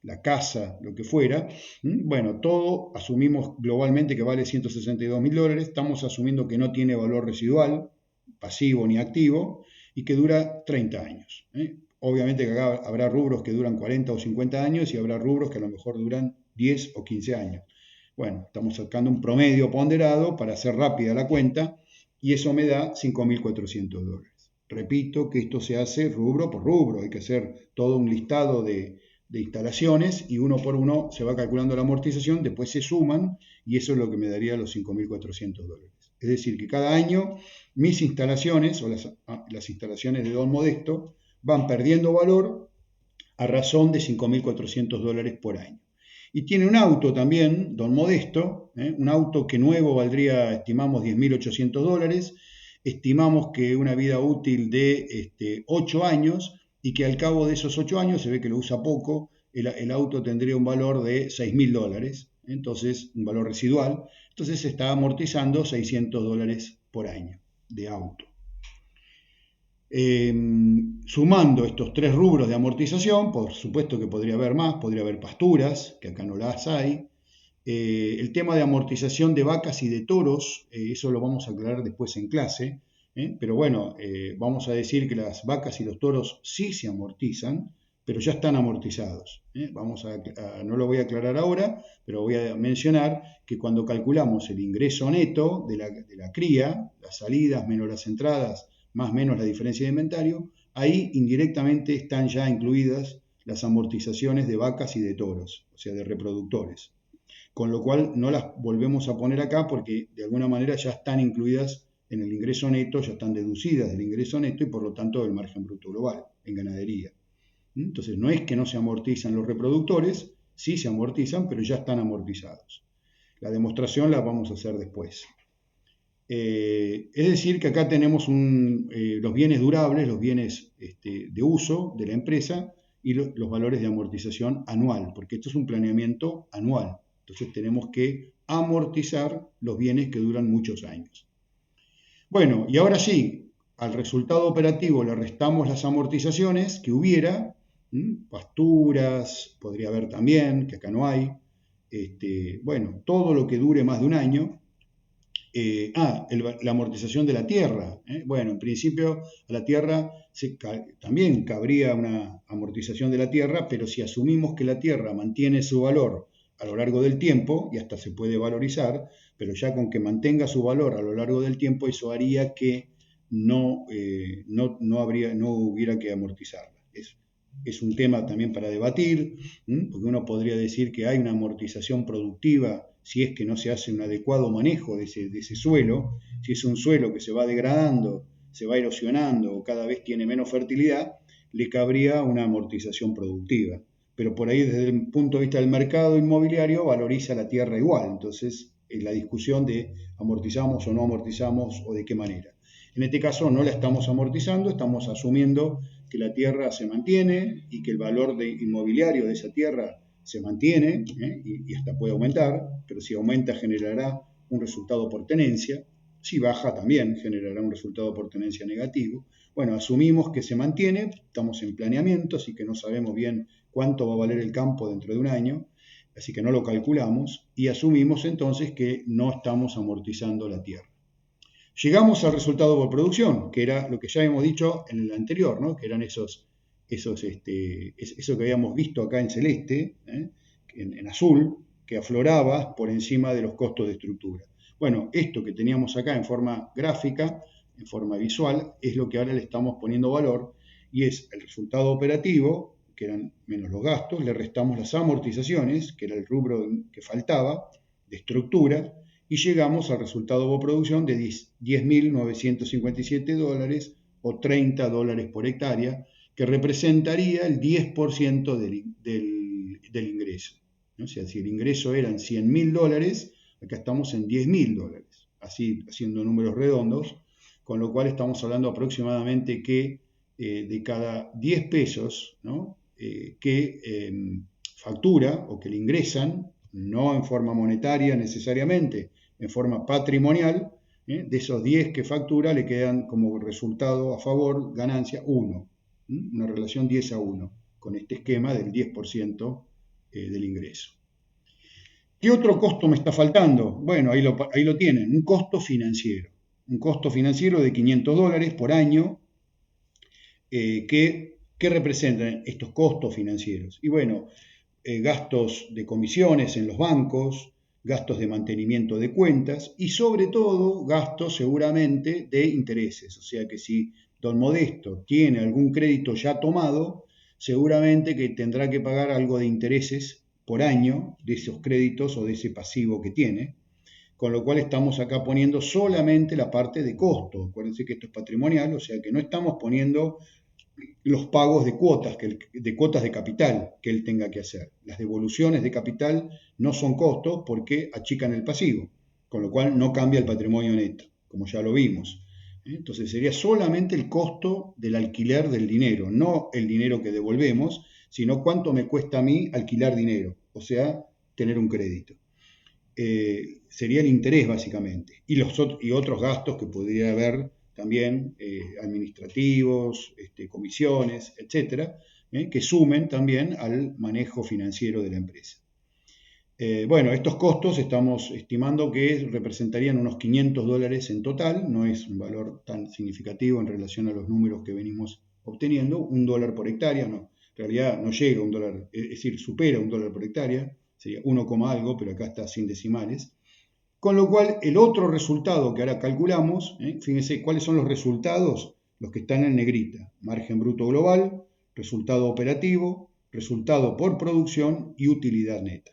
la casa, lo que fuera. Bueno, todo asumimos globalmente que vale $162.000, estamos asumiendo que no tiene valor residual, pasivo ni activo, y que dura 30 años. Obviamente que acá habrá rubros que duran 40 o 50 años y habrá rubros que a lo mejor duran 10 o 15 años. Bueno, estamos sacando un promedio ponderado para hacer rápida la cuenta y eso me da $5.400. Repito que esto se hace rubro por rubro, hay que hacer todo un listado de instalaciones y uno por uno se va calculando la amortización, después se suman y eso es lo que me daría los $5.400. Es decir, que cada año mis instalaciones o las instalaciones de Don Modesto van perdiendo valor a razón de $5.400 por año. Y tiene un auto también, Don Modesto, un auto que nuevo valdría, estimamos, $10.800, estimamos que una vida útil de 8 años y que al cabo de esos 8 años, se ve que lo usa poco, el auto tendría un valor de $6.000, entonces un valor residual, entonces se está amortizando $600 por año de auto. Sumando estos 3 rubros de amortización, por supuesto que podría haber más, podría haber pasturas, que acá no las hay. El tema de amortización de vacas y de toros, eso lo vamos a aclarar después en clase, pero bueno, vamos a decir que las vacas y los toros sí se amortizan, pero ya están amortizados. No lo voy a aclarar ahora, pero voy a mencionar que cuando calculamos el ingreso neto de la cría, las salidas menos las entradas, más o menos la diferencia de inventario, ahí indirectamente están ya incluidas las amortizaciones de vacas y de toros, o sea, de reproductores. Con lo cual no las volvemos a poner acá porque de alguna manera ya están incluidas en el ingreso neto, ya están deducidas del ingreso neto y por lo tanto del margen bruto global en ganadería. Entonces no es que no se amortizan los reproductores, sí se amortizan, pero ya están amortizados. La demostración la vamos a hacer después. Es decir, que acá tenemos los bienes durables, los bienes de uso de la empresa y los valores de amortización anual, porque esto es un planeamiento anual. Entonces tenemos que amortizar los bienes que duran muchos años. Bueno, y ahora sí, al resultado operativo le restamos las amortizaciones que hubiera, pasturas, podría haber también, que acá no hay, bueno, todo lo que dure más de un año. La amortización de la tierra. Bueno, en principio a la tierra también cabría una amortización de la tierra, pero si asumimos que la tierra mantiene su valor a lo largo del tiempo, y hasta se puede valorizar, pero ya con que mantenga su valor a lo largo del tiempo, eso haría que no hubiera que amortizarla. Es un tema también para debatir, porque uno podría decir que hay una amortización productiva si es que no se hace un adecuado manejo de ese suelo, si es un suelo que se va degradando, se va erosionando o cada vez tiene menos fertilidad, le cabría una amortización productiva. Pero por ahí desde el punto de vista del mercado inmobiliario valoriza la tierra igual, entonces es la discusión de amortizamos o no amortizamos o de qué manera. En este caso no la estamos amortizando, estamos asumiendo que la tierra se mantiene y que el valor inmobiliario de esa tierra se mantiene y hasta puede aumentar, pero si aumenta generará un resultado por tenencia, si baja también generará un resultado por tenencia negativo. Bueno, asumimos que se mantiene, estamos en planeamiento, así que no sabemos bien cuánto va a valer el campo dentro de un año, así que no lo calculamos y asumimos entonces que no estamos amortizando la tierra. Llegamos al resultado por producción, que era lo que ya hemos dicho en el anterior, ¿no? Que eran eso que habíamos visto acá en celeste, en azul, que afloraba por encima de los costos de estructura. Bueno, esto que teníamos acá en forma gráfica, en forma visual, es lo que ahora le estamos poniendo valor, y es el resultado operativo, que eran menos los gastos, le restamos las amortizaciones, que era el rubro que faltaba, de estructura, y llegamos al resultado por producción de $10.957 o $30 por hectárea, que representaría el 10% del ingreso. ¿No? O sea, si el ingreso eran $100.000, acá estamos en $10.000, así haciendo números redondos, con lo cual estamos hablando aproximadamente que de cada 10 pesos, ¿no? Que factura o que le ingresan, no en forma monetaria necesariamente, en forma patrimonial, de esos 10 que factura le quedan como resultado a favor, ganancia, 1, una relación 10-1, con este esquema del 10% del ingreso. ¿Qué otro costo me está faltando? Bueno, ahí lo tienen, un costo financiero de $500 por año. ¿Qué representan estos costos financieros? Y bueno, gastos de comisiones en los bancos, gastos de mantenimiento de cuentas y sobre todo gastos seguramente de intereses. O sea que si don Modesto tiene algún crédito ya tomado, seguramente que tendrá que pagar algo de intereses por año de esos créditos o de ese pasivo que tiene, con lo cual estamos acá poniendo solamente la parte de costo. Acuérdense que esto es patrimonial, o sea que no estamos poniendo los pagos de cuotas de capital que él tenga que hacer. Las devoluciones de capital no son costos porque achican el pasivo, con lo cual no cambia el patrimonio neto, como ya lo vimos. Entonces sería solamente el costo del alquiler del dinero, no el dinero que devolvemos, sino cuánto me cuesta a mí alquilar dinero, o sea, tener un crédito. Sería el interés básicamente, y otros gastos que podría haber también, administrativos, comisiones, etcétera, que sumen también al manejo financiero de la empresa. Bueno, estos costos estamos estimando que representarían unos $500 en total, no es un valor tan significativo en relación a los números que venimos obteniendo, $1 por hectárea, no, en realidad no llega a $1, es decir, supera $1 por hectárea, sería 1, algo, pero acá está sin decimales. Con lo cual, el otro resultado que ahora calculamos, fíjense cuáles son los resultados, los que están en negrita: margen bruto global, resultado operativo, resultado por producción y utilidad neta.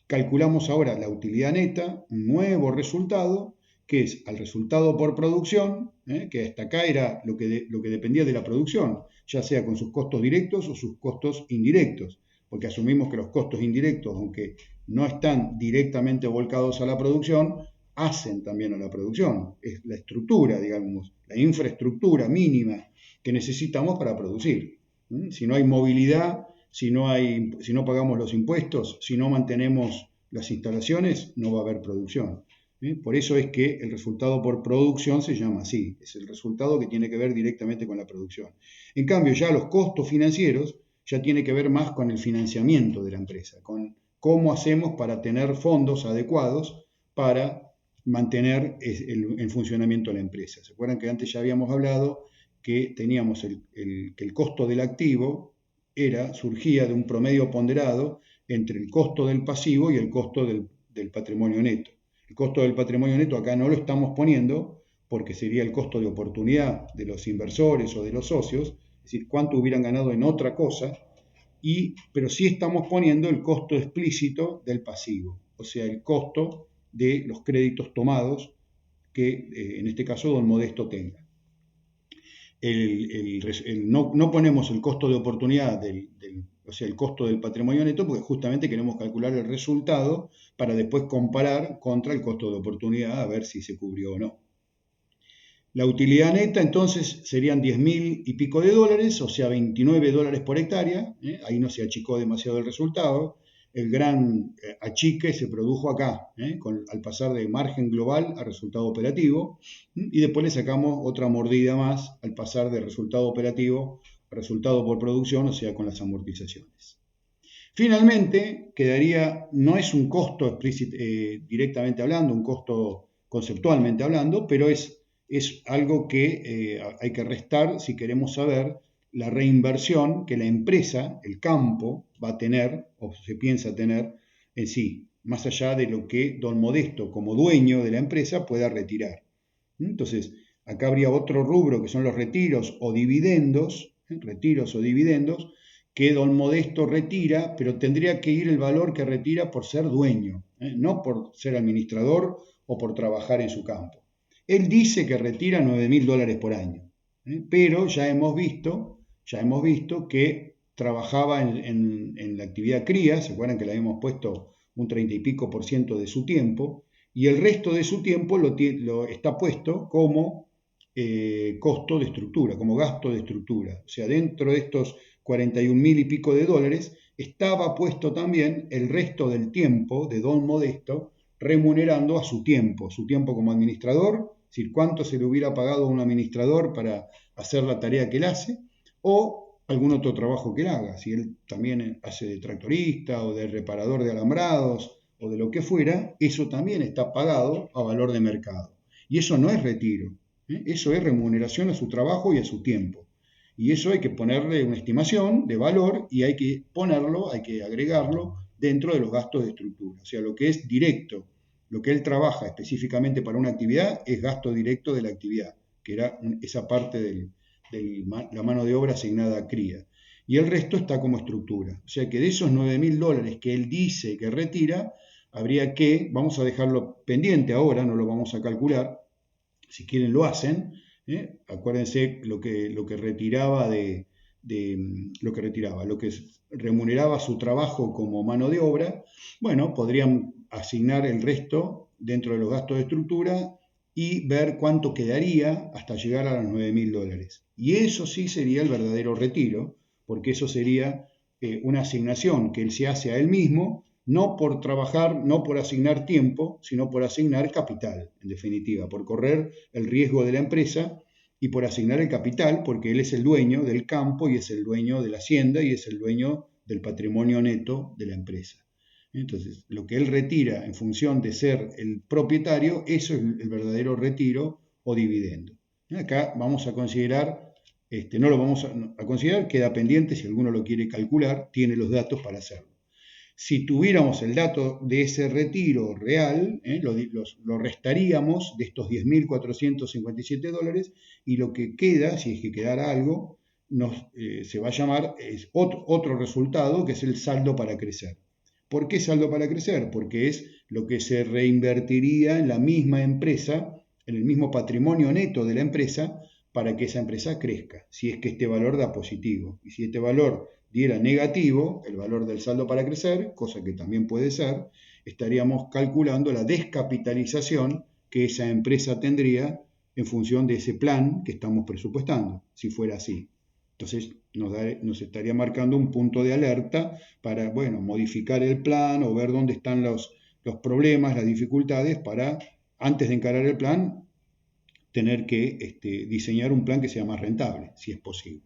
Calculamos ahora la utilidad neta, un nuevo resultado, que es al resultado por producción, que hasta acá era lo que dependía de la producción, ya sea con sus costos directos o sus costos indirectos, porque asumimos que los costos indirectos, aunque no están directamente volcados a la producción, hacen también a la producción. Es la estructura, digamos, la infraestructura mínima que necesitamos para producir. Si no hay movilidad, si no pagamos los impuestos, si no mantenemos las instalaciones, no va a haber producción. Por eso es que el resultado por producción se llama así, es el resultado que tiene que ver directamente con la producción. En cambio, ya los costos financieros ya tiene que ver más con el financiamiento de la empresa, con cómo hacemos para tener fondos adecuados para mantener el funcionamiento de la empresa. ¿Se acuerdan que antes ya habíamos hablado que teníamos que el costo del activo surgía de un promedio ponderado entre el costo del pasivo y el costo del patrimonio neto? El costo del patrimonio neto acá no lo estamos poniendo porque sería el costo de oportunidad de los inversores o de los socios, es decir, cuánto hubieran ganado en otra cosa, pero sí estamos poniendo el costo explícito del pasivo, o sea, el costo de los créditos tomados que en este caso don Modesto tenga. No ponemos el costo de oportunidad o sea, el costo del patrimonio neto, porque justamente queremos calcular el resultado para después comparar contra el costo de oportunidad a ver si se cubrió o no. La utilidad neta entonces serían 10.000 y pico de dólares, o sea, $29 por hectárea. Ahí no se achicó demasiado el resultado. El gran achique se produjo acá, al pasar de margen global a resultado operativo, y después le sacamos otra mordida más al pasar de resultado operativo a resultado por producción, o sea, con las amortizaciones. Finalmente, quedaría, no es un costo directamente hablando, un costo conceptualmente hablando, pero es algo que hay que restar si queremos saber la reinversión que la empresa, el campo, va a tener o se piensa tener en sí, más allá de lo que don Modesto, como dueño de la empresa, pueda retirar. Entonces, Acá habría otro rubro que son los retiros o dividendos, que don Modesto retira, pero tendría que ir el valor que retira por ser dueño, no por ser administrador o por trabajar en su campo. Él dice que retira $9.000 por año, pero ya hemos visto que trabajaba en la actividad cría. ¿Se acuerdan que le habíamos puesto un 30 y pico por ciento de su tiempo? Y el resto de su tiempo lo está puesto como costo de estructura, como gasto de estructura. O sea, dentro de estos 41.000 y pico de dólares estaba puesto también el resto del tiempo de don Modesto, remunerando a su tiempo como administrador, es decir, cuánto se le hubiera pagado a un administrador para hacer la tarea que él hace, o algún otro trabajo que él haga. Si él también hace de tractorista o de reparador de alambrados o de lo que fuera, eso también está pagado a valor de mercado. Y eso no es retiro, eso es remuneración a su trabajo y a su tiempo. Y eso hay que ponerle una estimación de valor y hay que agregarlo dentro de los gastos de estructura. O sea, lo que es directo, lo que él trabaja específicamente para una actividad es gasto directo de la actividad, que era esa parte de la mano de obra asignada a cría. Y el resto está como estructura. O sea que de esos $9.000 que él dice que retira, habría que, vamos a dejarlo pendiente ahora, no lo vamos a calcular, si quieren lo hacen, acuérdense lo que retiraba lo que remuneraba su trabajo como mano de obra. Bueno, podrían asignar el resto dentro de los gastos de estructura y ver cuánto quedaría hasta llegar a los $9.000. Y eso sí sería el verdadero retiro, porque eso sería una asignación que él se hace a él mismo, no por trabajar, no por asignar tiempo, sino por asignar capital, en definitiva, por correr el riesgo de la empresa y por asignar el capital, porque él es el dueño del campo y es el dueño de la hacienda y es el dueño del patrimonio neto de la empresa. Entonces, lo que él retira en función de ser el propietario, eso es el verdadero retiro o dividendo. Acá vamos a considerar, no lo vamos a considerar, queda pendiente si alguno lo quiere calcular, tiene los datos para hacerlo. Si tuviéramos el dato de ese retiro real, lo restaríamos de estos $10.457 y lo que queda, si es que quedara algo, se va a llamar otro resultado, que es el saldo para crecer. ¿Por qué saldo para crecer? Porque es lo que se reinvertiría en la misma empresa, en el mismo patrimonio neto de la empresa, para que esa empresa crezca, si es que este valor da positivo. Y si este valor diera negativo, el valor del saldo para crecer, cosa que también puede ser, estaríamos calculando la descapitalización que esa empresa tendría en función de ese plan que estamos presupuestando, si fuera así. Entonces nos estaría marcando un punto de alerta para, bueno, modificar el plan o ver dónde están los problemas, las dificultades para, antes de encarar el plan, tener que diseñar un plan que sea más rentable, si es posible.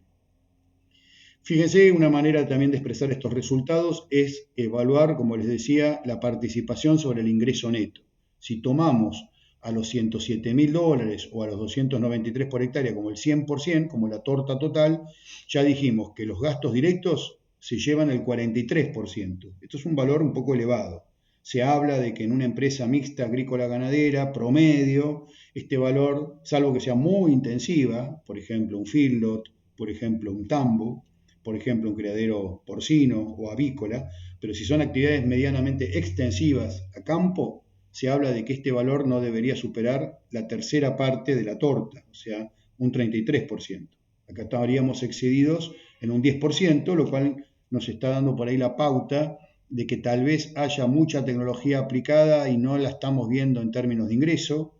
Fíjense, una manera también de expresar estos resultados es evaluar, como les decía, la participación sobre el ingreso neto. Si tomamos a los $107.000 o a los 293 por hectárea como el 100%, como la torta total, ya dijimos que los gastos directos se llevan el 43%. Esto es un valor un poco elevado. Se habla de que en una empresa mixta agrícola-ganadera promedio, este valor, salvo que sea muy intensiva, por ejemplo un feedlot, por ejemplo un tambo, por ejemplo un criadero porcino o avícola, pero si son actividades medianamente extensivas a campo, se habla de que este valor no debería superar la tercera parte de la torta, o sea, un 33%. Acá estaríamos excedidos en un 10%, lo cual nos está dando por ahí la pauta de que tal vez haya mucha tecnología aplicada y no la estamos viendo en términos de ingreso,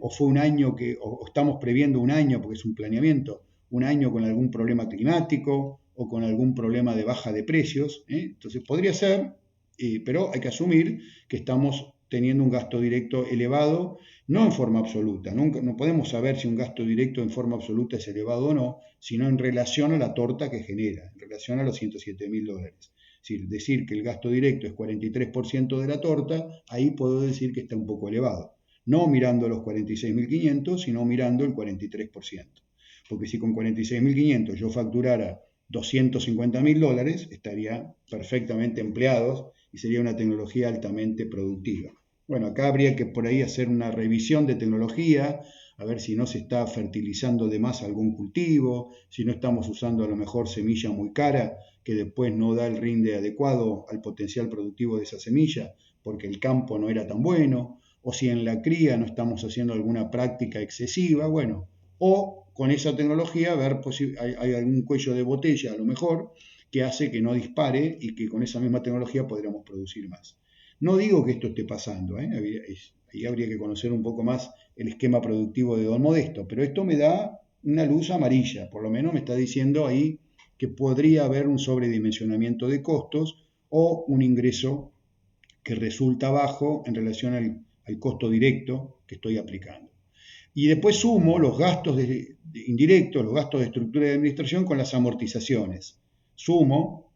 o fue un año o estamos previendo un año, porque es un planeamiento, un año con algún problema climático o con algún problema de baja de precios. Entonces podría ser, pero hay que asumir que estamos teniendo un gasto directo elevado, no en forma absoluta. No podemos saber si un gasto directo en forma absoluta es elevado o no, sino en relación a la torta que genera, en relación a los $107.000. Es decir que el gasto directo es 43% de la torta, ahí puedo decir que está un poco elevado. No mirando los 46.500, sino mirando el 43%. Porque si con 46.500 yo facturara $250.000, estaría perfectamente empleados y sería una tecnología altamente productiva. Bueno, acá habría que por ahí hacer una revisión de tecnología, a ver si no se está fertilizando de más algún cultivo, si no estamos usando a lo mejor semilla muy cara que después no da el rinde adecuado al potencial productivo de esa semilla porque el campo no era tan bueno, o si en la cría no estamos haciendo alguna práctica excesiva, bueno, o con esa tecnología ver hay algún cuello de botella a lo mejor que hace que no dispare y que con esa misma tecnología podríamos producir más. No digo que esto esté pasando, ahí habría que conocer un poco más el esquema productivo de Don Modesto, pero esto me da una luz amarilla, por lo menos me está diciendo ahí que podría haber un sobredimensionamiento de costos o un ingreso que resulta bajo en relación al costo directo que estoy aplicando. Y después sumo los gastos indirectos, los gastos de estructura de administración con las amortizaciones. Sumo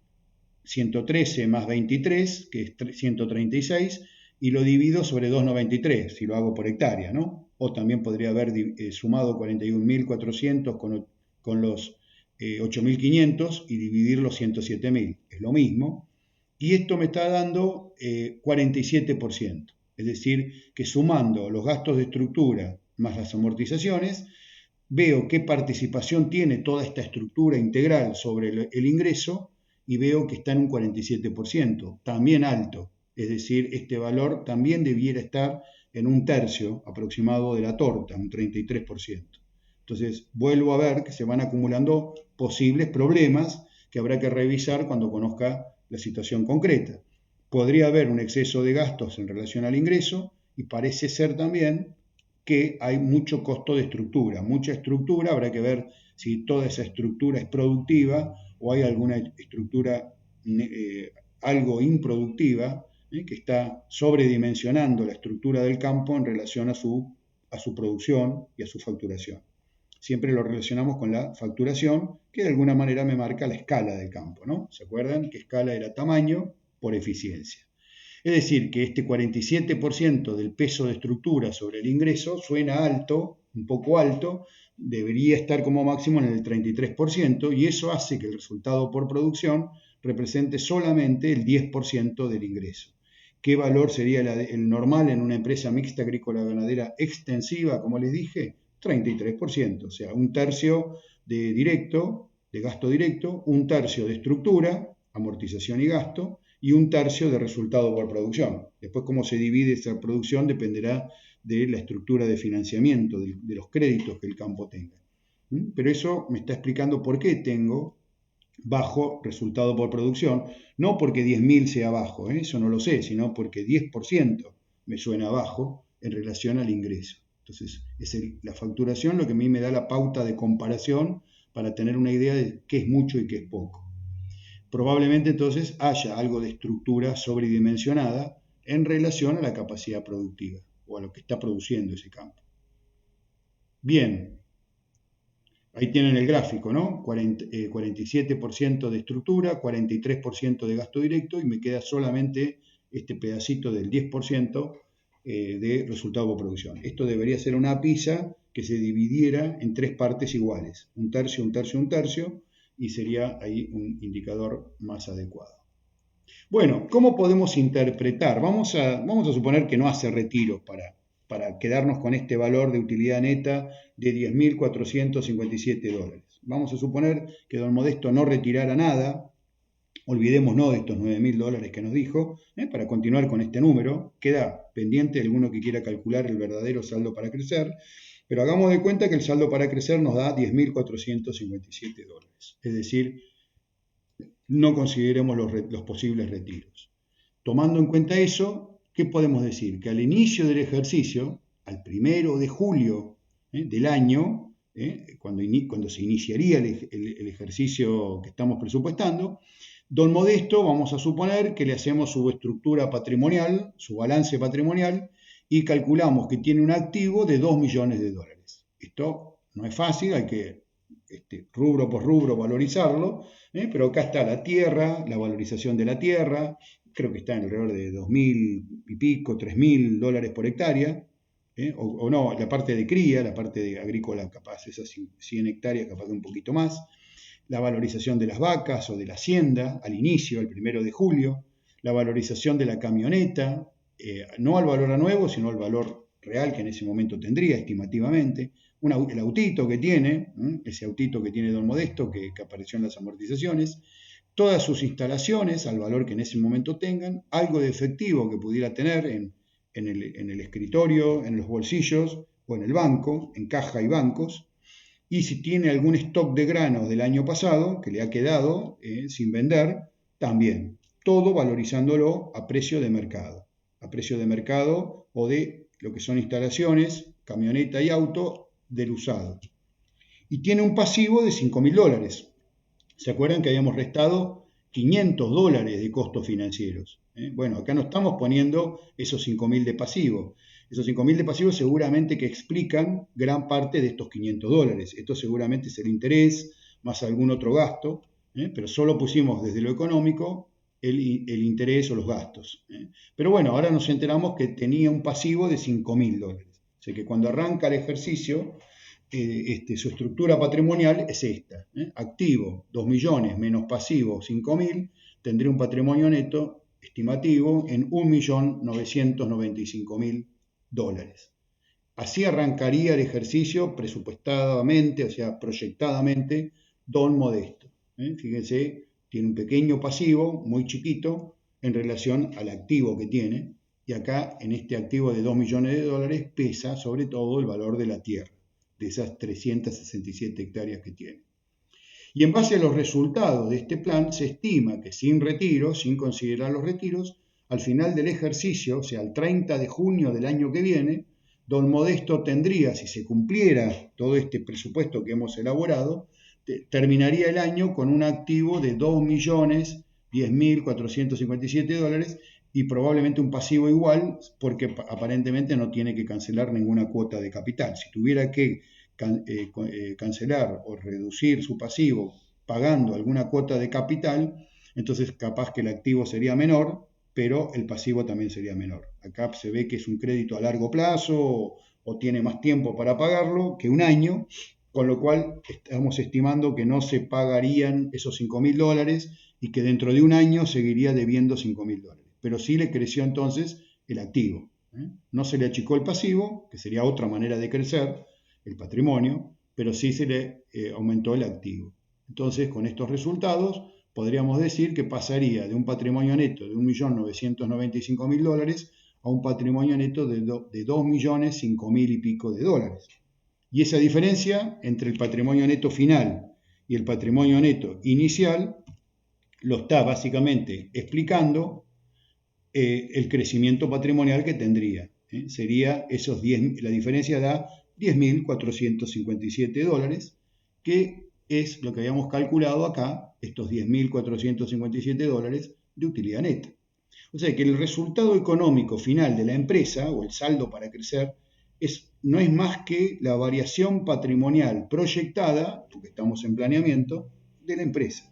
113 más 23, que es 136, y lo divido sobre 2,93, si lo hago por hectárea, ¿no? O también podría haber sumado 41.400 con los 8.500 y dividir los 107.000, es lo mismo. Y esto me está dando 47%, es decir, que sumando los gastos de estructura más las amortizaciones, veo qué participación tiene toda esta estructura integral sobre el ingreso y veo que está en un 47%, también alto, es decir, este valor también debiera estar en un tercio aproximado de la torta, un 33%. Entonces, vuelvo a ver que se van acumulando posibles problemas que habrá que revisar cuando conozca la situación concreta. Podría haber un exceso de gastos en relación al ingreso y parece ser también que hay mucho costo de estructura, mucha estructura, habrá que ver si toda esa estructura es productiva o hay alguna estructura algo improductiva que está sobredimensionando la estructura del campo en relación a su producción y a su facturación. Siempre lo relacionamos con la facturación, que de alguna manera me marca la escala del campo, ¿no? ¿Se acuerdan que escala era tamaño por eficiencia? Es decir, que este 47% del peso de estructura sobre el ingreso suena alto, un poco alto, debería estar como máximo en el 33% y eso hace que el resultado por producción represente solamente el 10% del ingreso. ¿Qué valor sería el normal en una empresa mixta agrícola ganadera extensiva, como les dije? 33%, o sea, un tercio de gasto directo, un tercio de estructura, amortización y gasto, y un tercio de resultado por producción. Después, cómo se divide esa producción dependerá de la estructura de financiamiento, de los créditos que el campo tenga. Pero eso me está explicando por qué tengo bajo resultado por producción, no porque 10.000 sea bajo, eso no lo sé, sino porque 10% me suena bajo en relación al ingreso. Entonces, es la facturación lo que a mí me da la pauta de comparación para tener una idea de qué es mucho y qué es poco. Probablemente entonces haya algo de estructura sobredimensionada en relación a la capacidad productiva o a lo que está produciendo ese campo. Bien, ahí tienen el gráfico, ¿no? 47% de estructura, 43% de gasto directo y me queda solamente este pedacito del 10% de resultado por producción. Esto debería ser una pizza que se dividiera en tres partes iguales, un tercio, un tercio, un tercio, y sería ahí un indicador más adecuado. Bueno, ¿cómo podemos interpretar? Vamos a suponer que no hace retiros para quedarnos con este valor de utilidad neta de $10.457. Vamos a suponer que don Modesto no retirara nada, olvidémonos de estos $9.000 que nos dijo, para continuar con este número. Queda pendiente alguno que quiera calcular el verdadero saldo para crecer, pero hagamos de cuenta que el saldo para crecer nos da $10.457. Es decir, no consideremos los posibles retiros. Tomando en cuenta eso, ¿qué podemos decir? Que al inicio del ejercicio, al 1 de julio del año, cuando se iniciaría el ejercicio que estamos presupuestando, don Modesto, vamos a suponer que le hacemos su estructura patrimonial, su balance patrimonial, y calculamos que tiene un activo de $2 millones. Esto no es fácil, hay que rubro por rubro valorizarlo, pero acá está la tierra, la valorización de la tierra, creo que está en alrededor de 2.000 y pico, $3.000 por hectárea, o no, la parte de cría, la parte de agrícola capaz, esas 100 hectáreas capaz de un poquito más, la valorización de las vacas o de la hacienda al inicio, el 1 de julio, la valorización de la camioneta, no al valor a nuevo, sino al valor real que en ese momento tendría estimativamente, el autito que tiene, ese autito que tiene don Modesto que apareció en las amortizaciones, todas sus instalaciones al valor que en ese momento tengan, algo de efectivo que pudiera tener en el escritorio, en los bolsillos o en el banco, en caja y bancos, y si tiene algún stock de granos del año pasado que le ha quedado sin vender, también. Todo valorizándolo a precio de mercado o de lo que son instalaciones, camioneta y auto del usado. Y tiene un pasivo de $5.000. ¿Se acuerdan que habíamos restado $500 de costos financieros? Bueno, acá no estamos poniendo esos 5.000 de pasivo. Esos 5.000 de pasivo seguramente que explican gran parte de estos $500. Esto seguramente es el interés más algún otro gasto, pero solo pusimos desde lo económico el interés o los gastos. Pero bueno, ahora nos enteramos que tenía un pasivo de $5.000. O sea que cuando arranca el ejercicio, su estructura patrimonial es esta. Activo 2 millones menos pasivo 5.000, tendría un patrimonio neto estimativo en $1.995.000. Así arrancaría el ejercicio presupuestadamente, o sea, proyectadamente, don Modesto. Fíjense, tiene un pequeño pasivo, muy chiquito, en relación al activo que tiene, y acá en este activo de $2 millones pesa sobre todo el valor de la tierra, de esas 367 hectáreas que tiene. Y en base a los resultados de este plan, se estima que sin retiros, sin considerar los retiros, al final del ejercicio, o sea, el 30 de junio del año que viene, don Modesto tendría, si se cumpliera todo este presupuesto que hemos elaborado, terminaría el año con un activo de $2.010.457 y probablemente un pasivo igual, porque aparentemente no tiene que cancelar ninguna cuota de capital. Si tuviera que cancelar o reducir su pasivo pagando alguna cuota de capital, entonces capaz que el activo sería menor, pero el pasivo también sería menor. Acá se ve que es un crédito a largo plazo o tiene más tiempo para pagarlo que un año, con lo cual estamos estimando que no se pagarían esos $5.000 y que dentro de un año seguiría debiendo $5.000. Pero sí le creció entonces el activo. No se le achicó el pasivo, que sería otra manera de crecer el patrimonio, pero sí se le aumentó el activo. Entonces, con estos resultados, podríamos decir que pasaría de un patrimonio neto de $1.995.000 a un patrimonio neto de $2.005.000 y pico de dólares. Y esa diferencia entre el patrimonio neto final y el patrimonio neto inicial lo está básicamente explicando el crecimiento patrimonial que tendría. Sería esos 10, la diferencia da $10.457, que es lo que habíamos calculado acá, estos $10.457 de utilidad neta. O sea que el resultado económico final de la empresa, o el saldo para crecer, no es más que la variación patrimonial proyectada, porque estamos en planeamiento, de la empresa.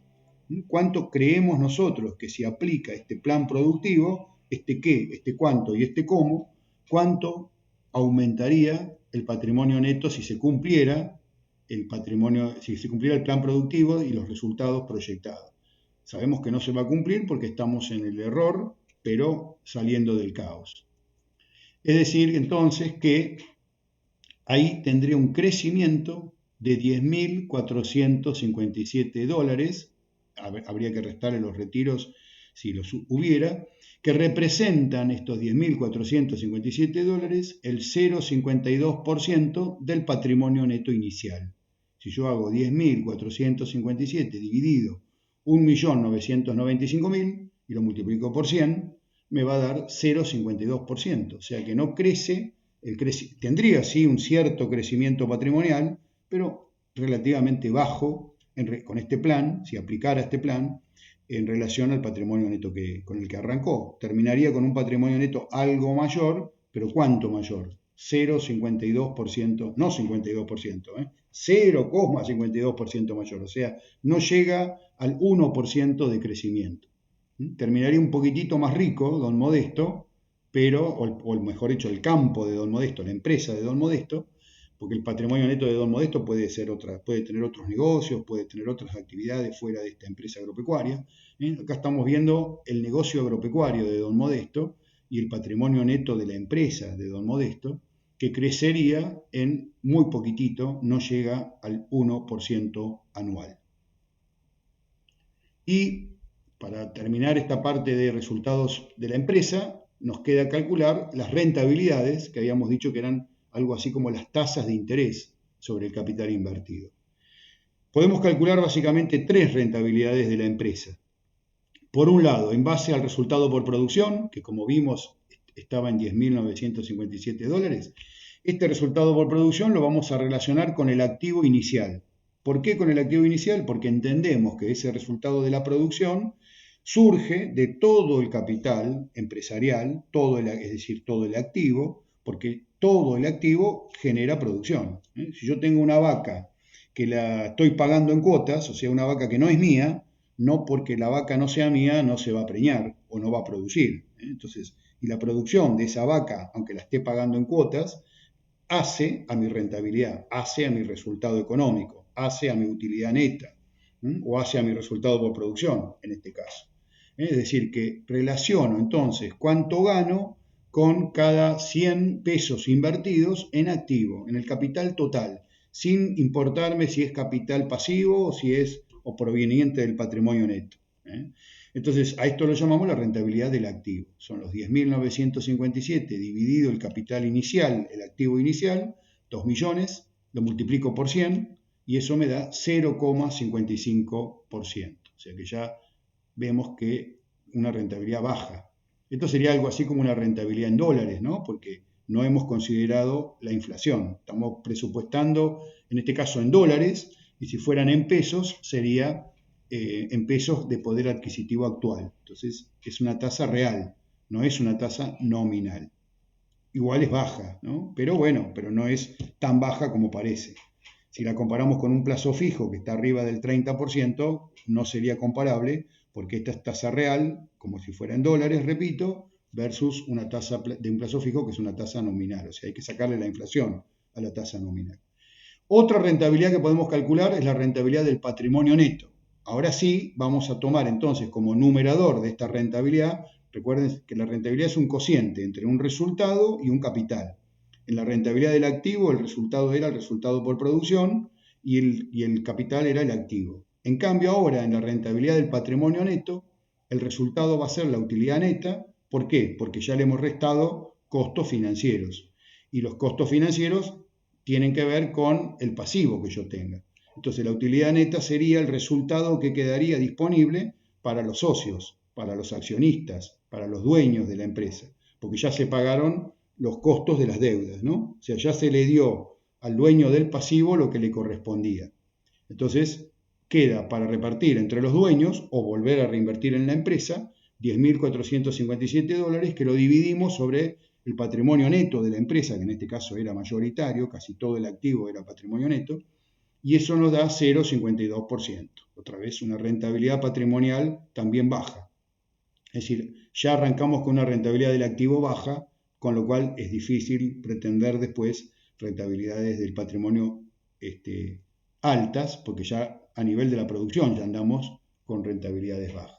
¿Cuánto creemos nosotros que si aplica este plan productivo, este qué, este cuánto y este cómo, cuánto aumentaría el patrimonio neto si se cumpliera el plan productivo y los resultados proyectados? Sabemos que no se va a cumplir porque estamos en el error, pero saliendo del caos. Es decir, entonces, que ahí tendría un crecimiento de $10.457, habría que restarle los retiros si los hubiera, que representan estos $10.457 el 0,52% del patrimonio neto inicial. Si yo hago 10.457 dividido 1.995.000 y lo multiplico por 100, me va a dar 0,52%. O sea que no crece, tendría sí un cierto crecimiento patrimonial, pero relativamente bajo con este plan, si aplicara este plan, en relación al patrimonio neto con el que arrancó. Terminaría con un patrimonio neto algo mayor, pero ¿cuánto mayor? 0,52%, no 52%, 0,52% mayor, o sea, no llega al 1% de crecimiento. Terminaría un poquitito más rico don Modesto, pero, o mejor dicho, el campo de don Modesto, la empresa de don Modesto, porque el patrimonio neto de don Modesto puede tener otros negocios, puede tener otras actividades fuera de esta empresa agropecuaria. Acá estamos viendo el negocio agropecuario de don Modesto y el patrimonio neto de la empresa de don Modesto, que crecería en muy poquitito, no llega al 1% anual. Y para terminar esta parte de resultados de la empresa, nos queda calcular las rentabilidades, que habíamos dicho que eran algo así como las tasas de interés sobre el capital invertido. Podemos calcular básicamente tres rentabilidades de la empresa. Por un lado, en base al resultado por producción, que como vimos estaba en $10.957, este resultado por producción lo vamos a relacionar con el activo inicial. ¿Por qué con el activo inicial? Porque entendemos que ese resultado de la producción surge de todo el capital empresarial, es decir, todo el activo, porque todo el activo genera producción. Si yo tengo una vaca que la estoy pagando en cuotas, o sea, una vaca que no es mía, no porque la vaca no sea mía no se va a preñar o no va a producir. Entonces, y la producción de esa vaca, aunque la esté pagando en cuotas, hace a mi rentabilidad, hace a mi resultado económico, hace a mi utilidad neta, o hace a mi resultado por producción, en este caso. Es decir, que relaciono entonces cuánto gano con cada 100 pesos invertidos en activo, en el capital total, sin importarme si es capital pasivo o si es o proveniente del patrimonio neto. Entonces, a esto lo llamamos la rentabilidad del activo. Son los 10.957 dividido el capital inicial, el activo inicial, 2 millones, lo multiplico por 100 y eso me da 0,55%. O sea que ya vemos que una rentabilidad baja. Esto sería algo así como una rentabilidad en dólares, ¿no? Porque no hemos considerado la inflación. Estamos presupuestando, en este caso, en dólares, y si fueran en pesos, sería en pesos de poder adquisitivo actual. Entonces, es una tasa real, no es una tasa nominal. Igual es baja, ¿no? Pero bueno, pero no es tan baja como parece. Si la comparamos con un plazo fijo que está arriba del 30%, no sería comparable porque esta es tasa real, como si fuera en dólares, repito, versus una tasa de un plazo fijo que es una tasa nominal. O sea, hay que sacarle la inflación a la tasa nominal. Otra rentabilidad que podemos calcular es la rentabilidad del patrimonio neto. Ahora sí, vamos a tomar entonces como numerador de esta rentabilidad, recuerden que la rentabilidad es un cociente entre un resultado y un capital. En la rentabilidad del activo, el resultado era el resultado por producción y el capital era el activo. En cambio, ahora en la rentabilidad del patrimonio neto, el resultado va a ser la utilidad neta. ¿Por qué? Porque ya le hemos restado costos financieros. Y los costos financieros tienen que ver con el pasivo que yo tenga. Entonces, la utilidad neta sería el resultado que quedaría disponible para los socios, para los accionistas, para los dueños de la empresa, porque ya se pagaron los costos de las deudas, ¿no? O sea, ya se le dio al dueño del pasivo lo que le correspondía. Entonces, queda para repartir entre los dueños o volver a reinvertir en la empresa $10.457 que lo dividimos sobre el patrimonio neto de la empresa, que en este caso era mayoritario, casi todo el activo era patrimonio neto, y eso nos da 0,52%. Otra vez una rentabilidad patrimonial también baja. Es decir, ya arrancamos con una rentabilidad del activo baja, con lo cual es difícil pretender después rentabilidades del patrimonio altas, porque ya a nivel de la producción ya andamos con rentabilidades bajas.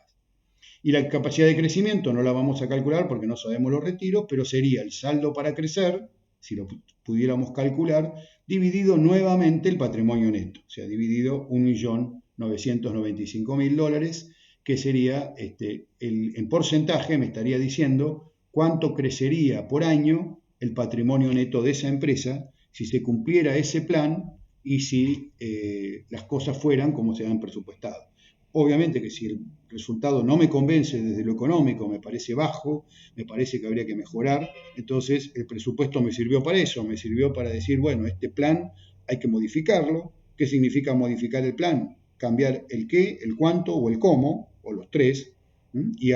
Y la capacidad de crecimiento no la vamos a calcular porque no sabemos los retiros, pero sería el saldo para crecer, si lo pudiéramos calcular, dividido nuevamente el patrimonio neto, o sea, dividido $1.995.000, que sería, en porcentaje me estaría diciendo cuánto crecería por año el patrimonio neto de esa empresa si se cumpliera ese plan y si las cosas fueran como se han presupuestado. Obviamente que si el resultado no me convence desde lo económico, me parece bajo, me parece que habría que mejorar, entonces el presupuesto me sirvió para eso, me sirvió para decir, bueno, este plan hay que modificarlo. ¿Qué significa modificar el plan? Cambiar el qué, el cuánto o el cómo, o los tres, y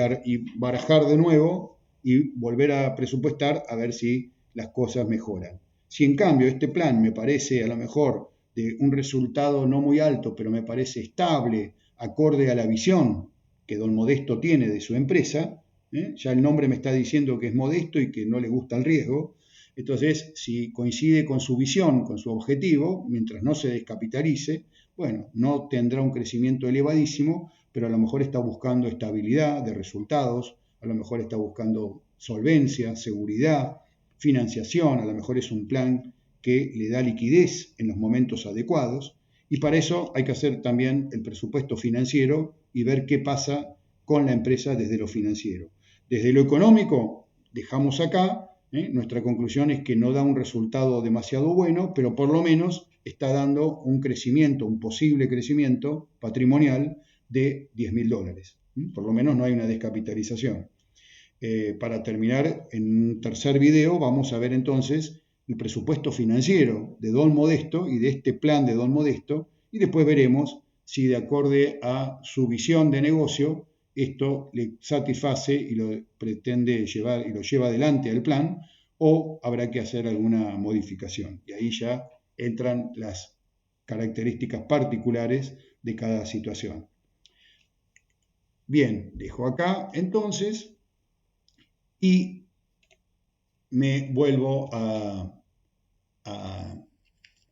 barajar de nuevo y volver a presupuestar a ver si las cosas mejoran. Si en cambio este plan me parece a lo mejor de un resultado no muy alto, pero me parece estable, acorde a la visión que don Modesto tiene de su empresa, ya el nombre me está diciendo que es modesto y que no le gusta el riesgo, entonces si coincide con su visión, con su objetivo, mientras no se descapitalice, bueno, no tendrá un crecimiento elevadísimo, pero a lo mejor está buscando estabilidad de resultados, a lo mejor está buscando solvencia, seguridad, financiación, a lo mejor es un plan que le da liquidez en los momentos adecuados, y para eso hay que hacer también el presupuesto financiero y ver qué pasa con la empresa desde lo financiero. Desde lo económico, dejamos acá, nuestra conclusión es que no da un resultado demasiado bueno, pero por lo menos está dando un crecimiento, un posible crecimiento patrimonial de $10.000. Por lo menos no hay una descapitalización. Para terminar, en un tercer video vamos a ver entonces el presupuesto financiero de Don Modesto y de este plan de Don Modesto, y después veremos si de acuerdo a su visión de negocio esto le satisface y lo pretende llevar y lo lleva adelante al plan, o habrá que hacer alguna modificación. Y ahí ya entran las características particulares de cada situación. Bien, dejo acá entonces y me vuelvo a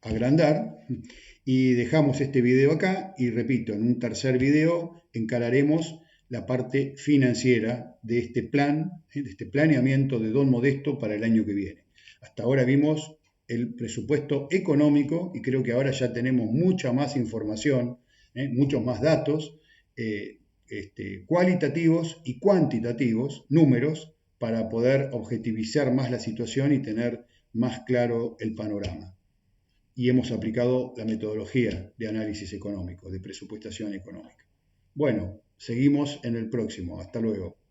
agrandar y dejamos este video acá y repito, en un tercer video encararemos la parte financiera de este plan, de este planeamiento de Don Modesto para el año que viene. Hasta ahora vimos el presupuesto económico y creo que ahora ya tenemos mucha más información, muchos más datos cualitativos y cuantitativos, números, para poder objetivizar más la situación y tener más claro el panorama. Y hemos aplicado la metodología de análisis económico, de presupuestación económica. Bueno, seguimos en el próximo. Hasta luego.